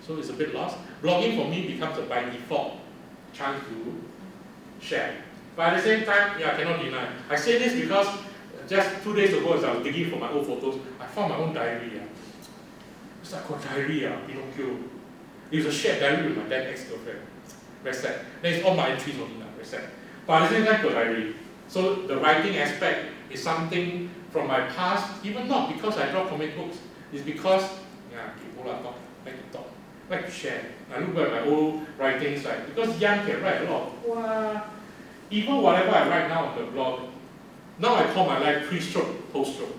So it's a bit lost. Blogging for me becomes a by default chance to share. But at the same time, yeah, I cannot deny. I say this because just 2 days ago as I was digging for my old photos, I found my own diary. It's like a diary, Pinocchio. It was a shared diary with my dad's ex-girlfriend. Very sad. Then it's all my entries only now, very sad. But at the same time, a diary. So the writing aspect is something from my past, even not because I draw comic books, it's because, people like to talk, like to share. I look back at my old writings, right? Because young can write a lot of, even whatever I write now on the blog, now I call my life pre-stroke, post-stroke.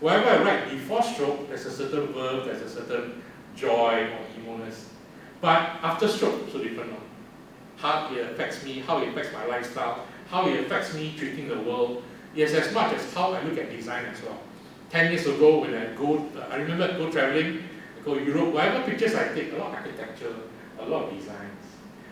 Whatever I write before stroke, there's a certain verb, there's a certain joy or emotionalness. But after stroke, so different now. How it affects me, how it affects my lifestyle, how it affects me treating the world. Yes, as much as how I look at design as well. 10 years ago when I remember I go traveling, I go Europe, whatever pictures I take, a lot of architecture, a lot of designs.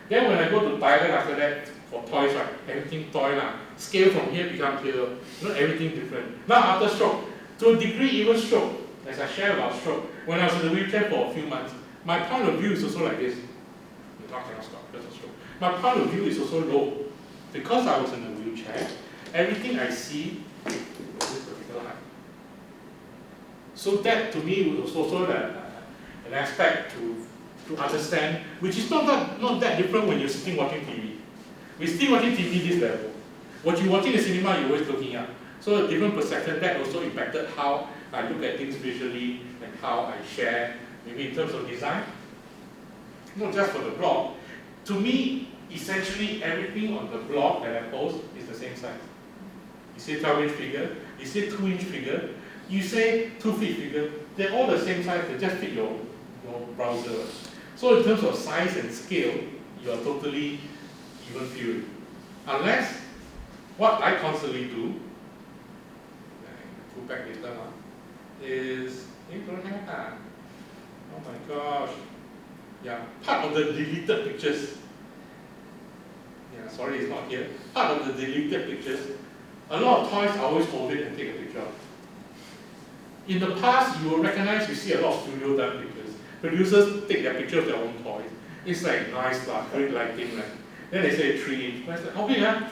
Then when I go to Thailand after that, for toys, right, everything toy lah. Scale from here becomes here, everything different. Now after stroke, to a degree even stroke, as I share about stroke, when I was in the wheelchair for a few months, my point of view is also like this. The talk cannot stop because of stroke. My point of view is also low. Because I was in a wheelchair, everything I see is this particular height. So that to me was also an aspect to understand, which is not that different when you're sitting watching TV. We're still watching TV this level. What you watching the cinema, you're always looking up. So a different perception, that also impacted how I look at things visually and how I share, maybe in terms of design. Not just for the blog. To me, essentially everything on the blog that I post is the same size. You say 12-inch figure, you say 2-inch figure, you say 2-feet figure, they're all the same size, they just fit your browser. So in terms of size and scale, you are totally even field. Unless, what I constantly do, go back later, is, oh my gosh, yeah, part of the deleted pictures. Yeah, sorry, it's not here. Part of the deleted pictures, a lot of toys I always hold it and take a picture of. In the past, you will recognize, you see a lot of studio done pictures. Producers take their picture of their own toys. It's like nice stuff, great lighting, right? Then they say 3-inch. I said, how big, huh?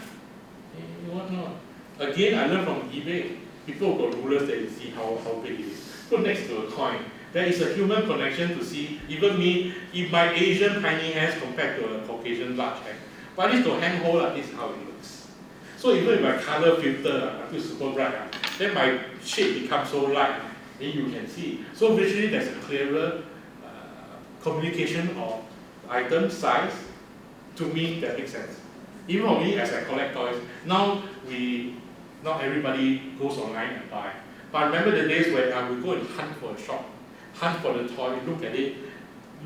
What not? Again, I learned from eBay. People got rulers that you see how big it is. Put next to a coin. There is a human connection to see, even me, if my Asian tiny hands compared to a Caucasian large hand. But this to hand hold, this is how it looks. So even if I color filter, I feel super bright, then my shade becomes so light, then you can see. So visually, there's a clearer communication of item size. To me, that makes sense. Even for me, as I collect toys, now not everybody goes online and buy. But I remember the days when I would go and hunt for a shop, hunt for the toy, look at it.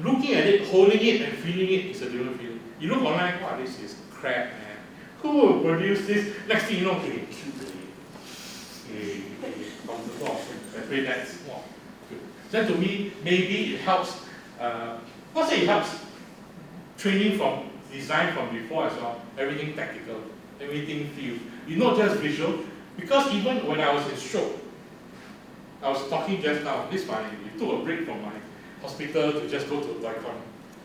Looking at it, holding it, and feeling it is a different feeling. You look online, wow, this is crap, man. Who will produce this? Next thing you know, cute. From the box, very nice. Wow, good. Then to me, maybe it helps. Not say it helps. Training from design from before as well. Everything tactical, everything feel. You not just visual, because even when I was in stroke, I was talking just now. This funny. We took a break from my hospital to just go to Wycon.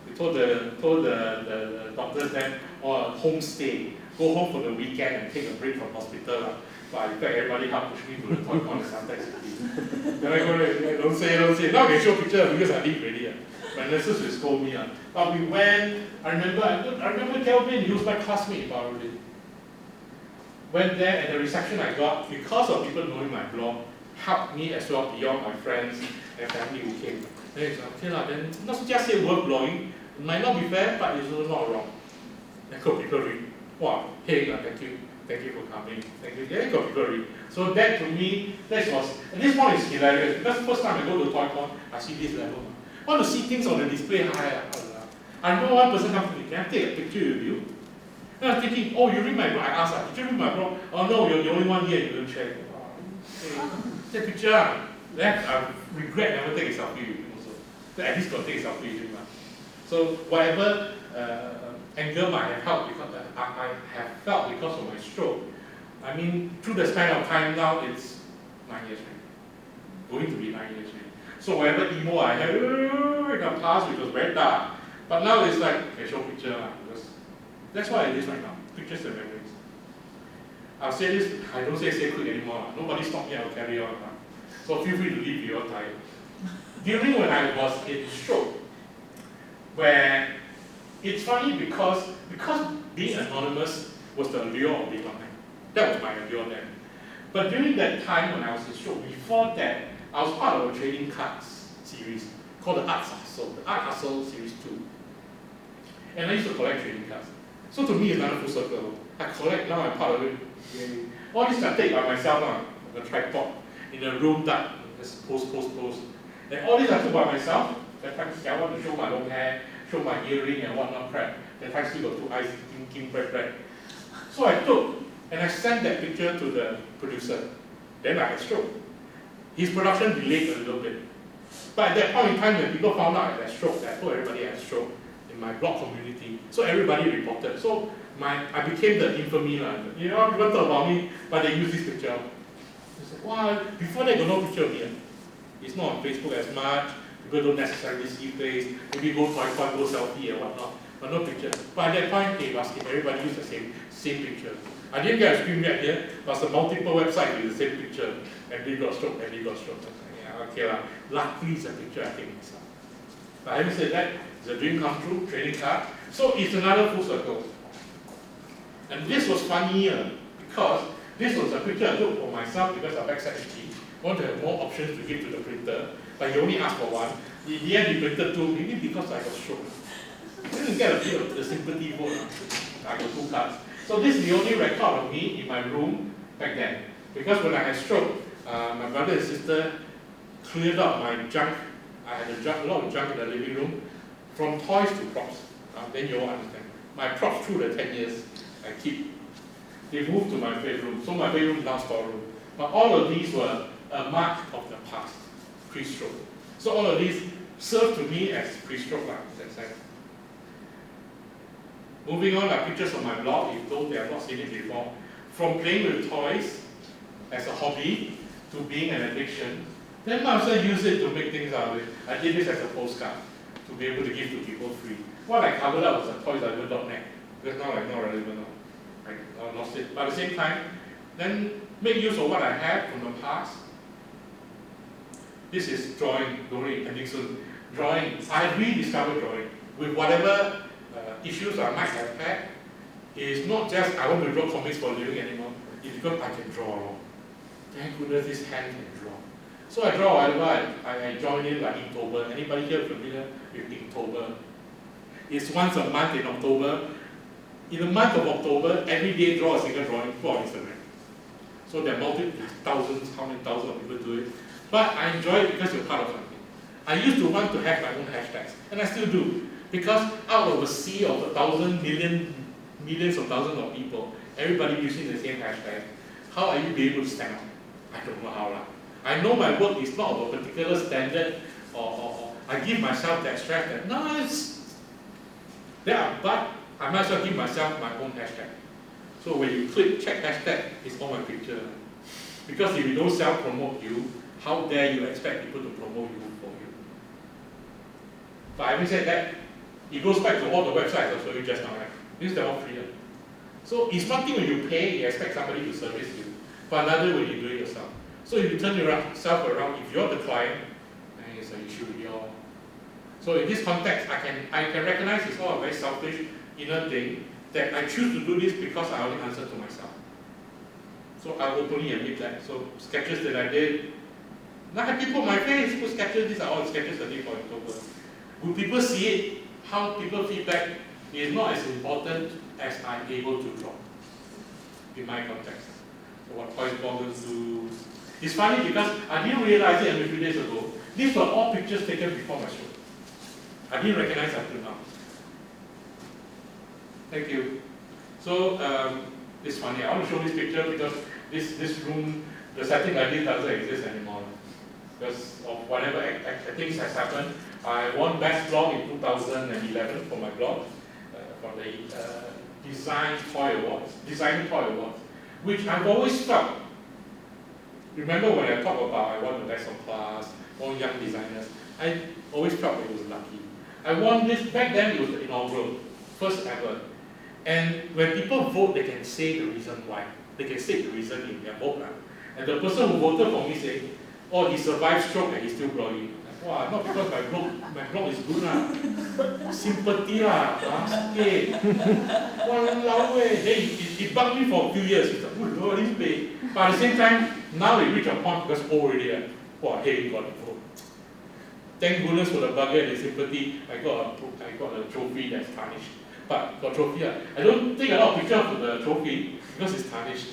We told the doctors then, or homestay, go home for the weekend and take a break from hospital. But in fact, everybody helped push me to the Toy Con and Suntec City. Then I go, don't say. Now I can show picture because I leave already. My nurses will scold me. But we went, I remember Kelvin, he was my classmate in Baroli. Went there, and the reception I got, because of people knowing my blog, helped me as well beyond my friends and family who came. Then it's okay, then not just say word blogging, it might not be fair, but it's also not wrong. Then got people read, wow, Heng, thank you for coming, thank you. Then got people read. So that to me, that was, and this one is hilarious, because the first time I go to ToyCon, I see this level. I want to see things on the display high. I remember one person come to me, can I take a picture with you? And I'm thinking, oh, you read my blog? I asked, did you read my blog? Oh no, you're the only one here, you don't share. Take a picture. Then I regret never take a selfie with him also. So at least got to take a selfie with him. So whatever angle might have helped because I have felt because of my stroke. I mean, through the span of time now, it's 9 years, right? Going to be 9 years, right? So whatever emo I had in the past, which was very dark, but now it's like, okay, show picture, because that's what it is right now, pictures and memories. I'll say this, I don't say quick anymore. Nobody stop me, I'll carry on. So feel free to leave your time. During when I was in stroke, where it's funny because being anonymous was the allure of being online. That was my allure then. But during that time when I was in stroke, before that, I was part of a trading cards series called the Art Hustle, the Art Hustle Series 2. And I used to collect trading cards. So to me, it's another full circle. I collect, now I'm part of it. All this I take by myself on a tripod in a room that just post. And all this I took by myself. That time I want to show my long hair, show my earring and whatnot crap. That time still got 2 eyes thinking bright. So I took and I sent that picture to the producer. Then I had stroke. His production delayed a little bit. But at that point in time when people found out I had stroke, I told everybody I had stroke in my blog community. So everybody reported. So I became the infamy. You know, people talk about me, but they use this picture. They said, wow, before they got no picture of me. It's not on Facebook as much. People don't necessarily see face. Maybe go Toy-Con, go selfie and whatnot. But no picture. But at that point, hey, basket, everybody used the same picture. I didn't get a screen grab here, but it's a multiple website with the same picture. And they got stroke, and they got stroke. Yeah, okay. Luckily, it's a picture I take myself. But having said that, it's a dream come true, trading card. So it's another full circle. And this was funnier because This was a picture I took for myself because I backside empty. I want to have more options to give to the printer, but he only asked for one. In the end, he printed two, maybe because I got stroke. I didn't get a bit of the sympathy vote. I got 2 cards. So this is the only record of me in my room back then. Because when I had stroke, my brother and sister cleared out my junk. I had a lot of junk in the living room, from toys to props. Then you all understand. My props through the 10 years, I keep. They moved to my bedroom, so my bedroom is now storeroom. But all of these were a mark of the past, pre-stroke. So all of these serve to me as pre-stroke in that sense. Moving on are pictures of my blog, if those they have not seen it before. From playing with toys as a hobby to being an addiction, then I also use it to make things out of it. I did this as a postcard to be able to give to people free. What I covered up was a toysdiver.net, because now I'm not relevant now. I lost it. But at the same time, then make use of what I had from the past. This is drawing, don't worry, ending soon. Drawing, I rediscovered drawing with whatever issues I might have had. It's not just I want to draw comics for a living anymore, it's because I can draw. Thank goodness this hand can draw. So I draw whatever I join in like Inktober. Anybody here familiar with Inktober? It's once a month in October. In the month of October, every day draw a single drawing for Instagram. So there are thousands, how many thousands of people do it. But I enjoy it because you're part of something. I used to want to have my own hashtags, and I still do. Because out of a sea of millions of thousands of people, everybody using the same hashtag, how are you be able to stand out? I don't know how. I know my work is not of a particular standard, or I give myself that stress that, no, but I might as well give myself my own hashtag. So when you click check hashtag, it's on my picture. Because if you don't self-promote you, how dare you expect people to promote you for you? But having said that, it goes back to all the websites I showed you just now, right? These are all free. So it's one thing when you pay, you expect somebody to service you, but another when you do it yourself. So if you turn yourself around, if you're the client, then it's an issue with you all. So in this context, I can recognize it's all a very selfish inner thing, that I choose to do this because I only answer to myself. So I openly admit that. So sketches that I did, now I have people on my face, put sketches, these are all the sketches I did for October. Will people see it? How people feedback is not as important as I'm able to draw in my context. So what toys bloggers do. It's funny because I didn't realize it a few days ago. These were all pictures taken before my show. I didn't recognize until now. Thank you. So it's funny. I want to show this picture because this room, the setting like this doesn't exist anymore. Because of whatever things has happened. I won Best Blog in 2011 for my blog, for the Designing Toy Awards, which I've always felt. Remember when I talked about I won the Best of Class, all young designers, I always felt it was lucky. I won this, back then it was the inaugural, first ever. And when people vote, they can say the reason why. They can say the reason in their vote. And the person who voted for me said, oh, he survived stroke and he's still blogging. Wow, not because my blog is good lah. Sympathy lah. Okay. Walao eh. Hey, it bugged me for a few years. It's like, oh Lord, this pay. But at the same time, now it reached a point because old already. Wow, hey, got a vote. Thank goodness for the bugger and the sympathy. I got a trophy that's tarnished. But got trophy. I don't take a lot of pictures of the trophy because it's tarnished.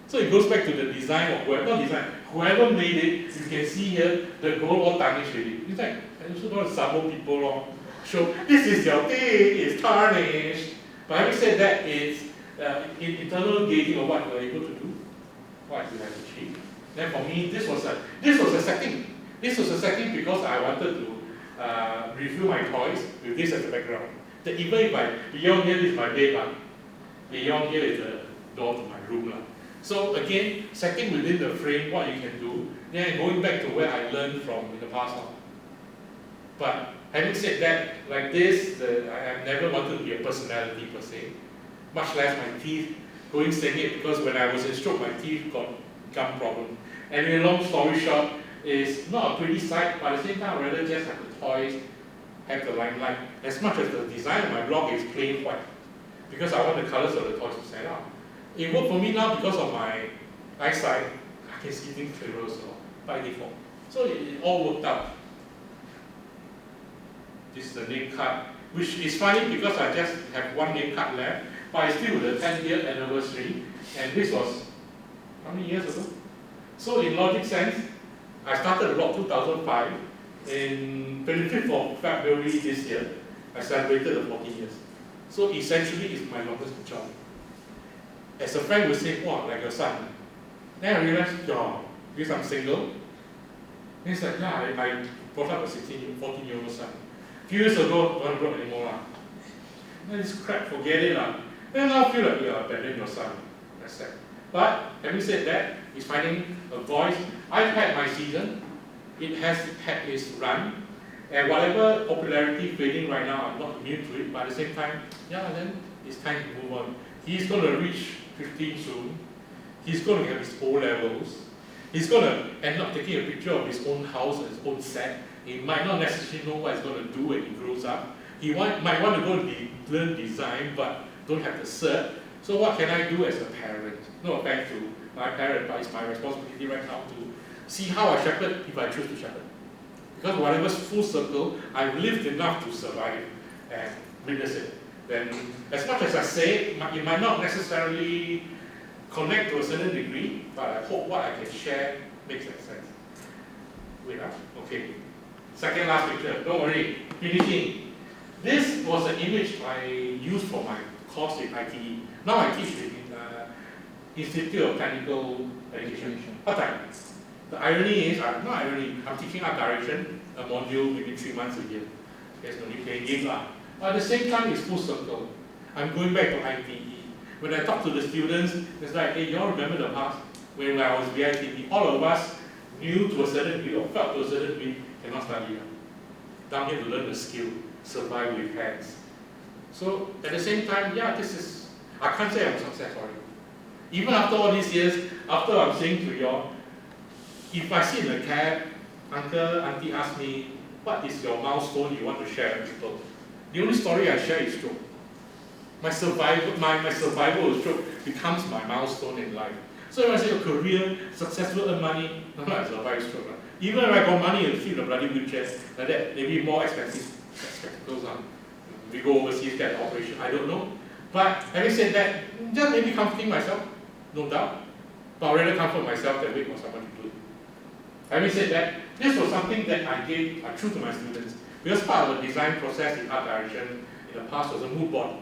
So it goes back to the design of whoever made it, you can see here the gold all tarnished already. It's like, I also don't want to sabo people wrong. Show, this is your thing, it's tarnished. But having said that, it's internal gauging of what you are able to do, what you have achieved. Then for me, this was a setting. This was a setting because I wanted to review my toys with this as a background. That even if beyond here is my bed, beyond here is the door to my room. So again, setting within the frame what you can do, then going back to where I learned from in the past. But having said that, like this, I have never wanted to be a personality per se, much less my teeth. Going saying it because when I was in stroke, my teeth got gum problem. And in a long story short, it's not a pretty sight, but at the same time, I'd rather just have the toys, have the limelight. As much as the design of my blog is plain white, because I want the colors of the toys to stand out. It worked for me now because of my eyesight. I can see things clearer so by default. So it all worked out. This is the name card, which is funny because I just have one name card left, but it's still the 10th anniversary, and this was how many years ago? So in logic sense, I started about 2005. In 25th of February this year, I celebrated the 14 years. So essentially, it's my longest job. As a friend would say, wow, like your son. Then I realized, yeah, because I'm single. Then it's like, yeah, I brought up a 14-year-old son. A few years ago, don't grow anymore. Then this crap, forget it. Then now I feel like, yeah, abandon your son. That's sad. But having said that, he's finding a voice. I've had my season. It has had its run. And whatever popularity fading right now, I'm not immune to it. But at the same time, yeah, then it's time to move on. He's going to reach 15 soon. He's going to have his O-levels. He's going to end up taking a picture of his own house and his own set. He might not necessarily know what he's going to do when he grows up. He might want to go learn design, but don't have the cert. So what can I do as a parent? No offense to my parent, but it's my responsibility right now to see how I shepherd if I choose to shepherd. Because whatever's full circle, I've lived enough to survive and witness it. Then, as much as I say, it might not necessarily connect to a certain degree, but I hope what I can share makes sense. Wait up, okay. Second last picture, don't worry, finishing. This was an image I used for my course in ITE. Now I teach in Institute of Technical Education, part-time. The irony is, I'm teaching art direction, a module maybe 3 months a year. There's no need playing games. But at the same time, it's full circle. I'm going back to ITE. When I talk to the students, it's like, hey, you all remember the past? When I was VITP, all of us knew to a certain degree or felt to a certain degree, cannot study. Down here to learn the skill, survive with hands. So at the same time, yeah, I can't say I'm a success story. Even after all these years, after I'm saying to y'all, if I sit in a cab, uncle, auntie ask me, what is your milestone you want to share with people? The only story I share is stroke. My survival of stroke becomes my milestone in life. So when I say a career, successful, earn money, no, I survive stroke. Even if I got money and fit a bloody wheelchair, like that, maybe more expensive spectacles. We go overseas, get an operation, I don't know. But having said that, just maybe comforting myself, no doubt. But I'd rather comfort myself than wait for someone to do it. Having said that, this was something that I gave true to my students. Because part of the design process in art direction in the past was a mood board.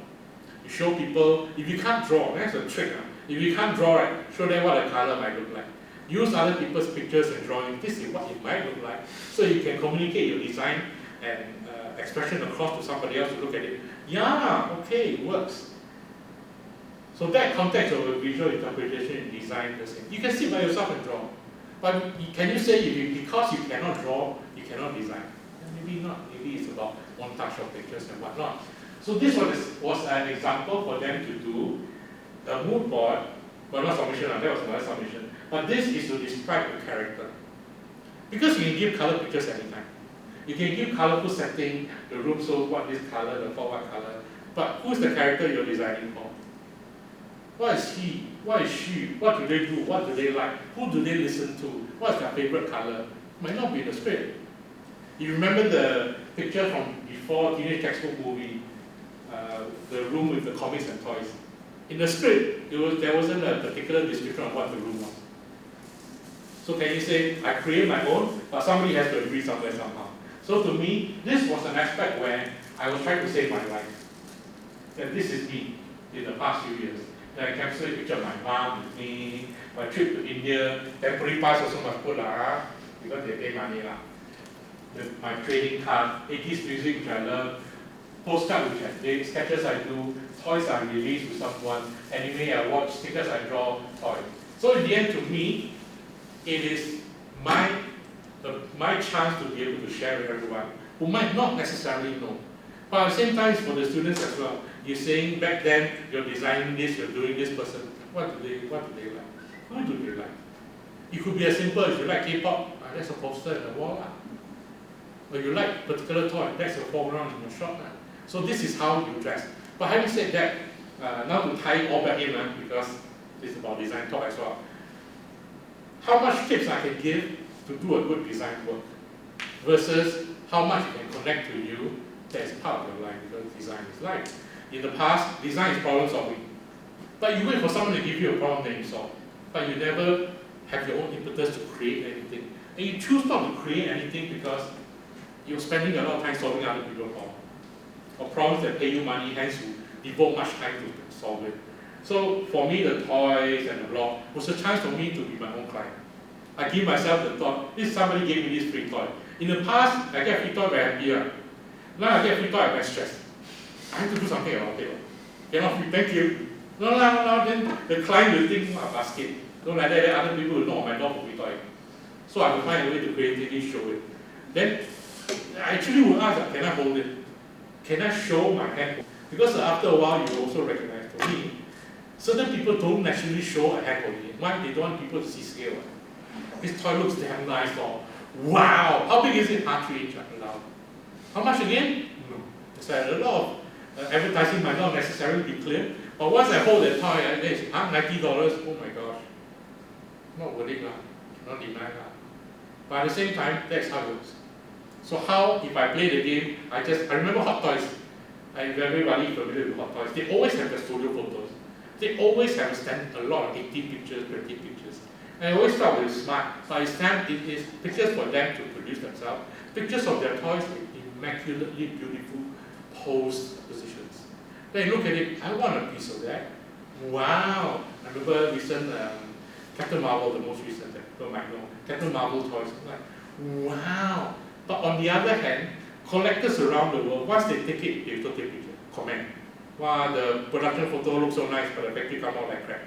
You show people, if you can't draw, that's a trick. If you can't draw, right, show them what a color might look like. Use other people's pictures and drawings. This is what it might look like. So you can communicate your design and expression across to somebody else to look at it. Yeah, okay, it works. So that context of a visual interpretation in design, you can sit by yourself and draw. But can you say because you cannot draw, you cannot design? Maybe not. Maybe it's about one touch of pictures and whatnot. So this was an example for them to do a mood board, but not submission, that was another submission. But this is to describe a character. Because you can give color pictures anytime. You can give colorful setting, the room so what this color, the font what color. But who's the character you're designing for? What is he? What is she? What do they do? What do they like? Who do they listen to? What's their favorite color? Might not be in the script. You remember the picture from before Teenage Textbook movie, the room with the comics and toys. In the script, there wasn't a particular description of what the room was. So can you say, I create my own, but somebody has to agree somewhere somehow. So to me, this was an aspect where I was trying to save my life. And this is me in the past few years. Then I captured a picture of my mom with me, my trip to India, temporary pass also must put because they pay money my trading card, 80s music which I love, postcard which I did, sketches I do, toys I release with someone, anime I watch, stickers I draw, toy. So in the end to me, it is my chance to be able to share with everyone who might not necessarily know. But at the same time, for the students as well, you're saying back then, you're designing this, you're doing this person, what do they like? Who do they like? It could be as simple as you like K-pop, that's a poster in the wall. Or you like particular toy, that's your foreground in your shop. So this is how you dress. But having said that, now to tie it all back in, because is about design talk as well. How much tips I can give to do a good design work versus how much it can connect to you that is part of your life, because design is life. In the past, design is problem solving. But you wait for someone to give you a problem that you solve. But you never have your own impetus to create anything. And you choose not to create anything because you're spending a lot of time solving other people's problems. Or problems that pay you money, hence you devote much time to solve it. So for me, the toys and the blog was a chance for me to be my own client. I give myself the thought, if somebody gave me this free toy. In the past, I get free toy very happy. Right? Now I get free toy, I'm very stressed. I have to do something about it. Cannot free, thank you. No, then the client will think, basket. Don't like that, then other people will knock on my door for free toy. So I will find a way to creatively show it. Then I actually would ask, can I hold it? Can I show my hand? Because after a while, you also recognize, for me, certain people don't naturally show a hand holding it. Why? They don't want people to see scale. This toy looks damn nice, or wow! How big is it? 3 inch. How much again? No. So a lot of advertising might not necessarily be clear, but once I hold the toy, it's $90. Oh my gosh. Not worth it, not demand. But at the same time, that's how it works. So how, if I play the game, I remember Hot Toys. Everybody familiar with Hot Toys. They always have the studio photos. They always have a lot of 18 pictures, 20 pictures. And I always thought it was smart. But it's time, it is pictures for them to produce themselves. Pictures of their toys with immaculately beautiful posed positions. Then you look at it, I want a piece of that. Wow! I remember recent Captain Marvel, the most recent, people might know. Captain Marvel toys. I'm like, wow! But on the other hand, collectors around the world, once they take it, they don't take picture, comment. Wow, the production photo looks so nice, but the factory come out like crap.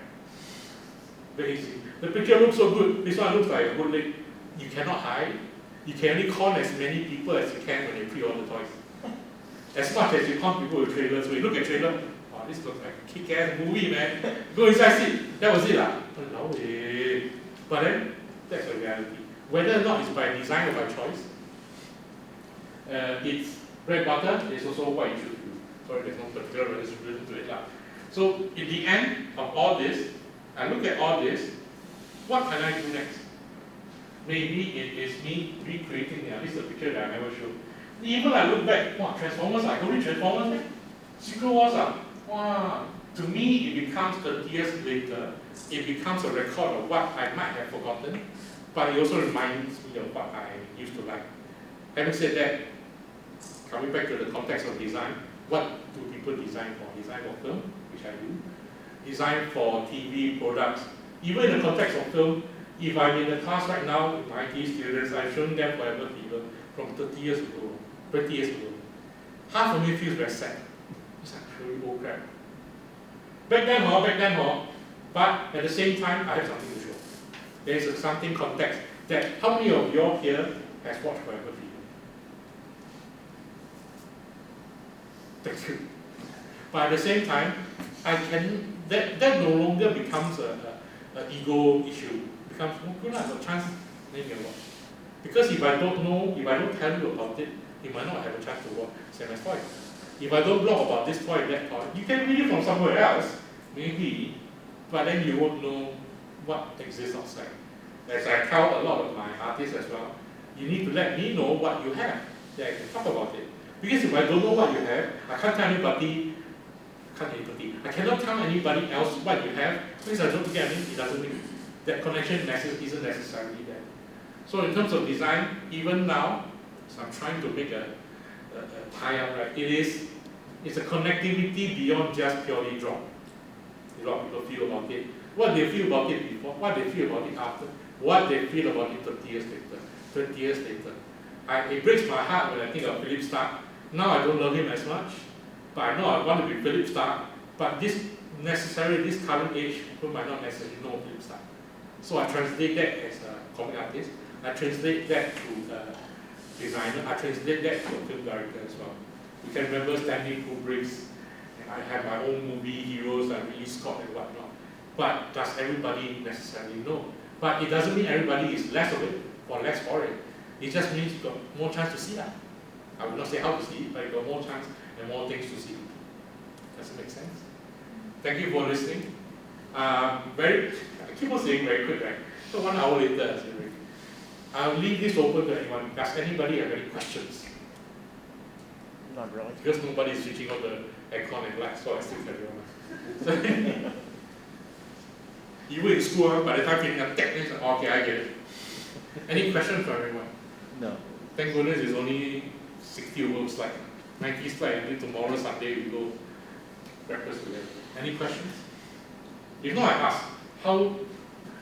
Very easy. The picture looks so good, this one looks like a good leg. You cannot hide. You can only con as many people as you can when you pre-order toys. As much as you con people with trailers. When you look at trailer, wow, this looks like a kick-ass movie, man. Go inside, see. That was it. No way. But then, that's the reality. Whether or not it's by design or by choice, it's bread butter, it's also what you should do. Sorry, there's no particular resolution to it. So, in the end of all this, I look at all this, what can I do next? Maybe it is me recreating, this is a picture that I never showed. Even I look back, wow, Transformers, I go to Transformers, man. Secret Wars, wow. To me, it becomes 30 years later, it becomes a record of what I might have forgotten, but it also reminds me of what I used to like. Having said that, coming back to the context of design, what do people design for? Design for film, which I do. Design for TV products. Even in the context of film, if I'm in the class right now with my IT students, I've shown them Forever Fever from 30 years ago, 20 years ago. Half of me feels very sad. It's like really old crap. Back then, but at the same time, I have something to show. There is something context that how many of you all here has watched Forever Fever? Thank you. But at the same time, that no longer becomes an ego issue. It becomes, oh, good, I have a chance, then you can watch. Because if I don't know, if I don't tell you about it, you might not have a chance to watch. Same as toys. If I don't blog about this toy, that toy, you can read it from somewhere else, maybe, but then you won't know what exists outside. As I tell a lot of my artists as well, you need to let me know what you have, that I can talk about it. Because if I don't know what you have, I can't tell anybody, I cannot tell anybody else what you have, because I don't get it doesn't mean that connection isn't necessarily there. So in terms of design, even now, so I'm trying to make a tie-up, right? It's a connectivity beyond just purely draw. A lot of people feel about it. What they feel about it before, what they feel about it after, what they feel about it 30 years later, 20 years later. It breaks my heart when I think of Philip Stark. Now I don't love him as much, but I know I want to be Philip Stark. But this current age, people might not necessarily know Philip Stark. So I translate that as a comic artist. I translate that to designer. I translate that to a film director as well. You can remember Stanley Kubrick's, and I have my own movie heroes, I really Scott and whatnot. But does everybody necessarily know? But it doesn't mean everybody is less of it or less for it. It just means you've got more chance to see that. I will not say how to see it, but you've got more chance and more things to see. Does it make sense? Thank you for listening. I keep on saying very quick, right? So 1 hour later, I said, I'll leave this open to anyone. Does anybody have any questions? Not really. Because nobody's switching on the aircon and lights, so I still carry on. Even in school, by the time finish up techniques, okay, I get it. Any questions for everyone? No. Thank goodness it's only 60 over slide. 90 slide, and then tomorrow, Sunday, we go breakfast together. Any questions? If not, I ask, how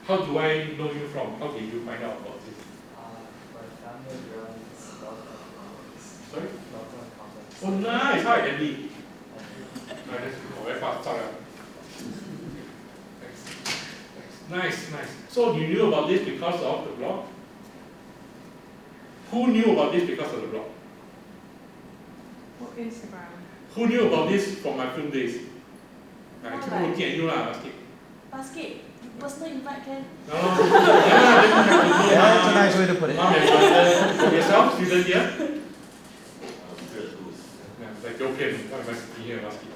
do I know you from? How did you find out about this? My family runs Delta Economics. Sorry? Delta Economics. Oh, nice! Hi, Andy. Very fast. Sorry. Nice. So you knew about this because of the blog? Who knew about this because of the blog? Instagram. Who knew about this from my film days? I keep looking at you lah, basket. Basket. Personal invite can. No. Yeah, That's a nice way to put it. Mom and brother. Yourself, student here? Yeah, like joking. Why am I sitting here, basket?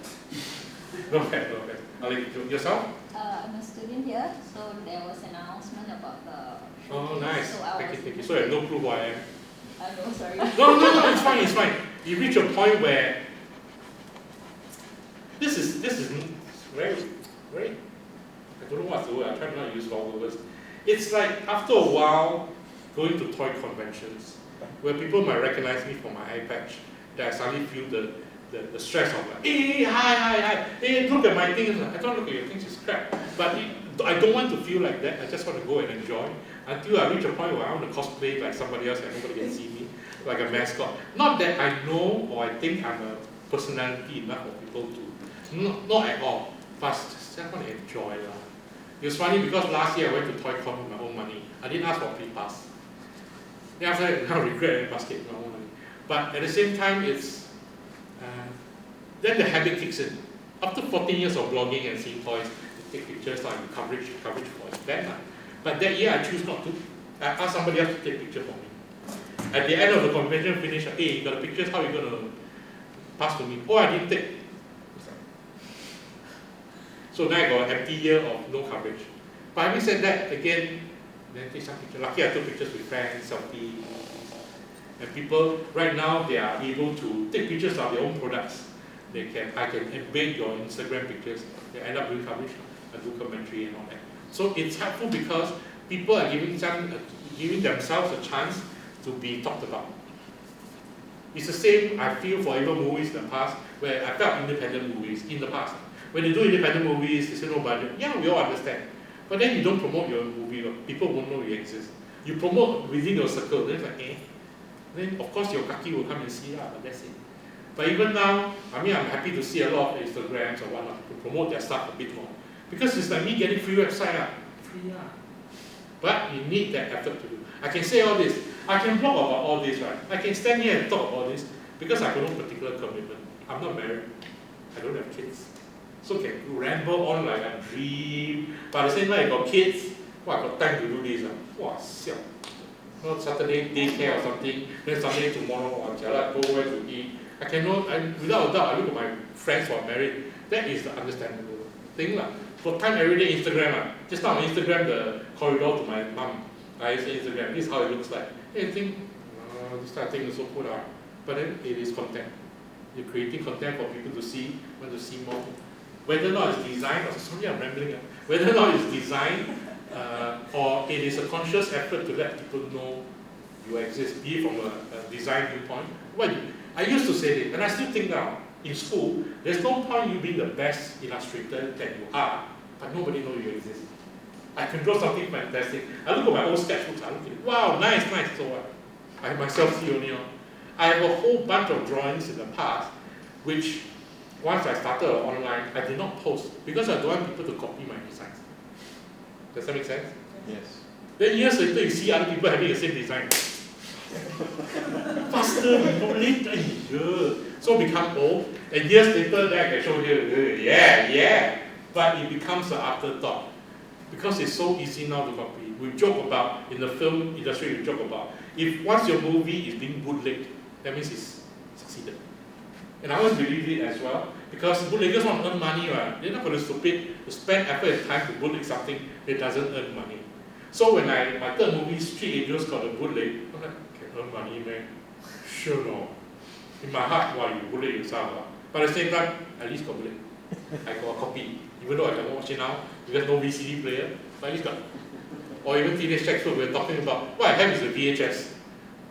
No bad. Yourself? I'm a student here, so there was an announcement about the showcase. Oh, nice. So Thank you. So I have no clue who I am. No, sorry. No, it's fine. You reach a point where this is very, I don't know what's the word, I try not to use wrong words. It's like after a while going to toy conventions where people might recognize me for my eye patch, that I suddenly feel the stress of like, hey, hi, hey, look at my things. I don't look at your things, it's crap. But I don't want to feel like that. I just want to go and enjoy until I reach a point where I want to cosplay like somebody else and nobody can see me, like a mascot. Not that I know or I think I'm a personality enough for people to, not at all. But just want to enjoy. It was funny because last year I went to ToyCon with my own money. I didn't ask for free pass. Then after that, I regret and basket with my own money. But at the same time, it's then the habit kicks in. After 14 years of blogging and seeing toys, take pictures and coverage for it. Then, but that year I choose not to. I asked somebody else to take picture for me. At the end of the convention finish, hey, you got the pictures, how are you going to pass to me? Oh, I didn't take. So now I got an empty year of no coverage. But having said that, again, then take some pictures. Lucky I took pictures with friends, selfie. And people, right now, they are able to take pictures of their own products. I can embed your Instagram pictures. They end up doing coverage, a documentary and all that. So it's helpful because people are giving themselves a chance to be talked about. It's the same I feel for even movies in the past, where I felt independent movies in the past. When they do independent movies, they say no budget. Yeah, we all understand. But then you don't promote your movie, people won't know you exist. You promote within your circle, then it's like, eh. Then of course your kaki will come and see but that's it. But even now, I'm happy to see a lot of Instagrams or whatnot to promote their stuff a bit more. Because it's like me getting free website. Free. But you need that effort to do. I can say all this. I can blog about all this, right? I can stand here and talk about all this because I have no particular commitment. I'm not married. I don't have kids. So I can ramble on like a dream. But at the same time, I got kids. I got time to do this. Siao. Not Saturday daycare or something. Then Sunday tomorrow, go where to eat. Without a doubt, I look at my friends who are married. That is the understandable thing. For time every day, Instagram. Just now on Instagram, the corridor to my mom. I say Instagram, this is how it looks like. And you think, this kind of thing is so cool. But then it is content. You're creating content for people to see, want to see more. Whether or not it's designed, sorry I'm rambling. Whether or not it's designed, or it is a conscious effort to let people know you exist, be it from a design viewpoint. I used to say this, and I still think now, in school, there's no point you being the best illustrator that you are, but nobody knows you exist. I can draw something fantastic. I look at my old sketchbooks, I look at it, wow, nice, so what? I myself see only. I have a whole bunch of drawings in the past, which once I started online, I did not post, because I don't want people to copy my designs. Does that make sense? Yes. Then years later, you see other people having the same design. Faster, later, so become old, and years later, then I can show you, yeah. But it becomes an afterthought because it's so easy now to copy. We joke about in the film industry. We joke about if once your movie is being bootlegged, that means it's succeeded. And I always believe it as well, because bootleggers want to earn money, right? They're not going to stupid to spend effort and time to bootleg something that doesn't earn money. So when my third movie, Street Angels, got a bootleg, I'm like, can earn money, man? Sure no. In my heart, why you bootleg yourself? But at the same time, at least got bootleg. I got a copy, even though I cannot watch it now, because no VCD player, but at least got. Or even Teenage Sex Food, we're talking about, what I have is a VHS.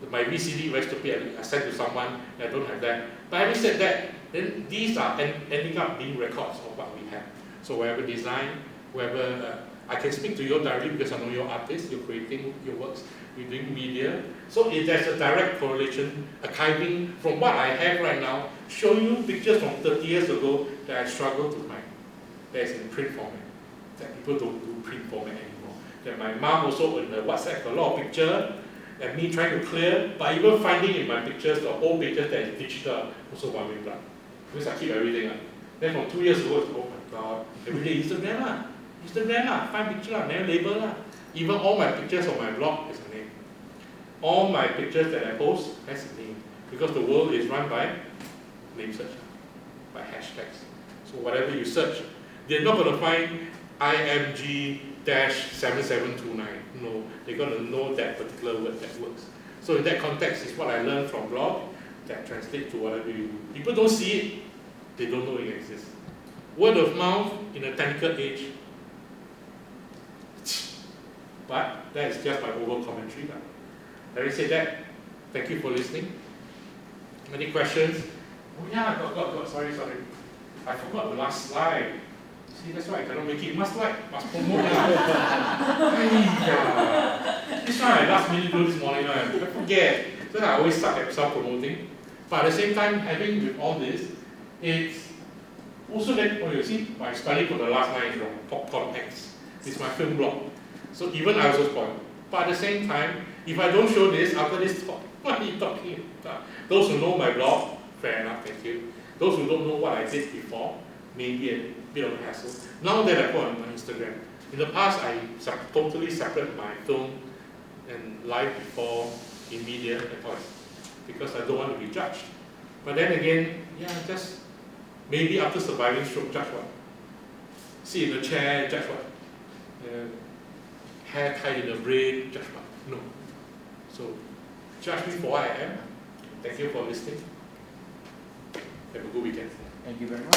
My VCD, very stupid, I sent to someone, I don't have that. But having said that, then these are ending up being records of what we have. So wherever design, wherever, I can speak to you directly because I know you're artists, you're creating your works, you're doing media. So if there's a direct correlation, archiving from what I have right now, showing you pictures from 30 years ago that I struggle to find. That's in print format. That people don't do print format anymore. That my mom also in the WhatsApp a lot of pictures, and me trying to clear, but even finding in my pictures, the old pictures that is digital, also one way blood. Because I keep everything. Then from 2 years ago, it's, oh my God, every day Instagram lah. Instagram lah, find picture lah, name label lah. Even all my pictures on my blog is a name. All my pictures that I post has a name. Because the world is run by name search, by hashtags. So whatever you search, they're not going to find IMG-7729. No, they're going to know that particular word that works. So in that context is what I learned from blog that translates to whatever you do. People don't see it, they don't know it exists. Word of mouth in a technical age. But that is just my overall commentary. Having said that, thank you for listening. Any questions? Oh yeah, got, sorry. I forgot the last slide. See, that's why I cannot make it. Must promote. This one I last minute do this morning, I forget. So I always suck at self-promoting. But at the same time, having with all this, it's also that, oh you see, my study for the last 9 is wrong. Popcorn X. It's my film blog. So even I also spoil. But at the same time, if I don't show this, after this talk, what are you talking about? Those who know my blog, fair enough, thank you. Those who don't know what I did before, maybe a bit of a hassle. Now that I put on my Instagram, in the past I totally separate my film and live before in media because I don't want to be judged. But then again, yeah, just maybe after surviving stroke, judge what? Sit in the chair, judge what? Hair tied in the brain, judge what? No. So judge me for what I am. Thank you for listening. Have a good weekend. Thank you very much.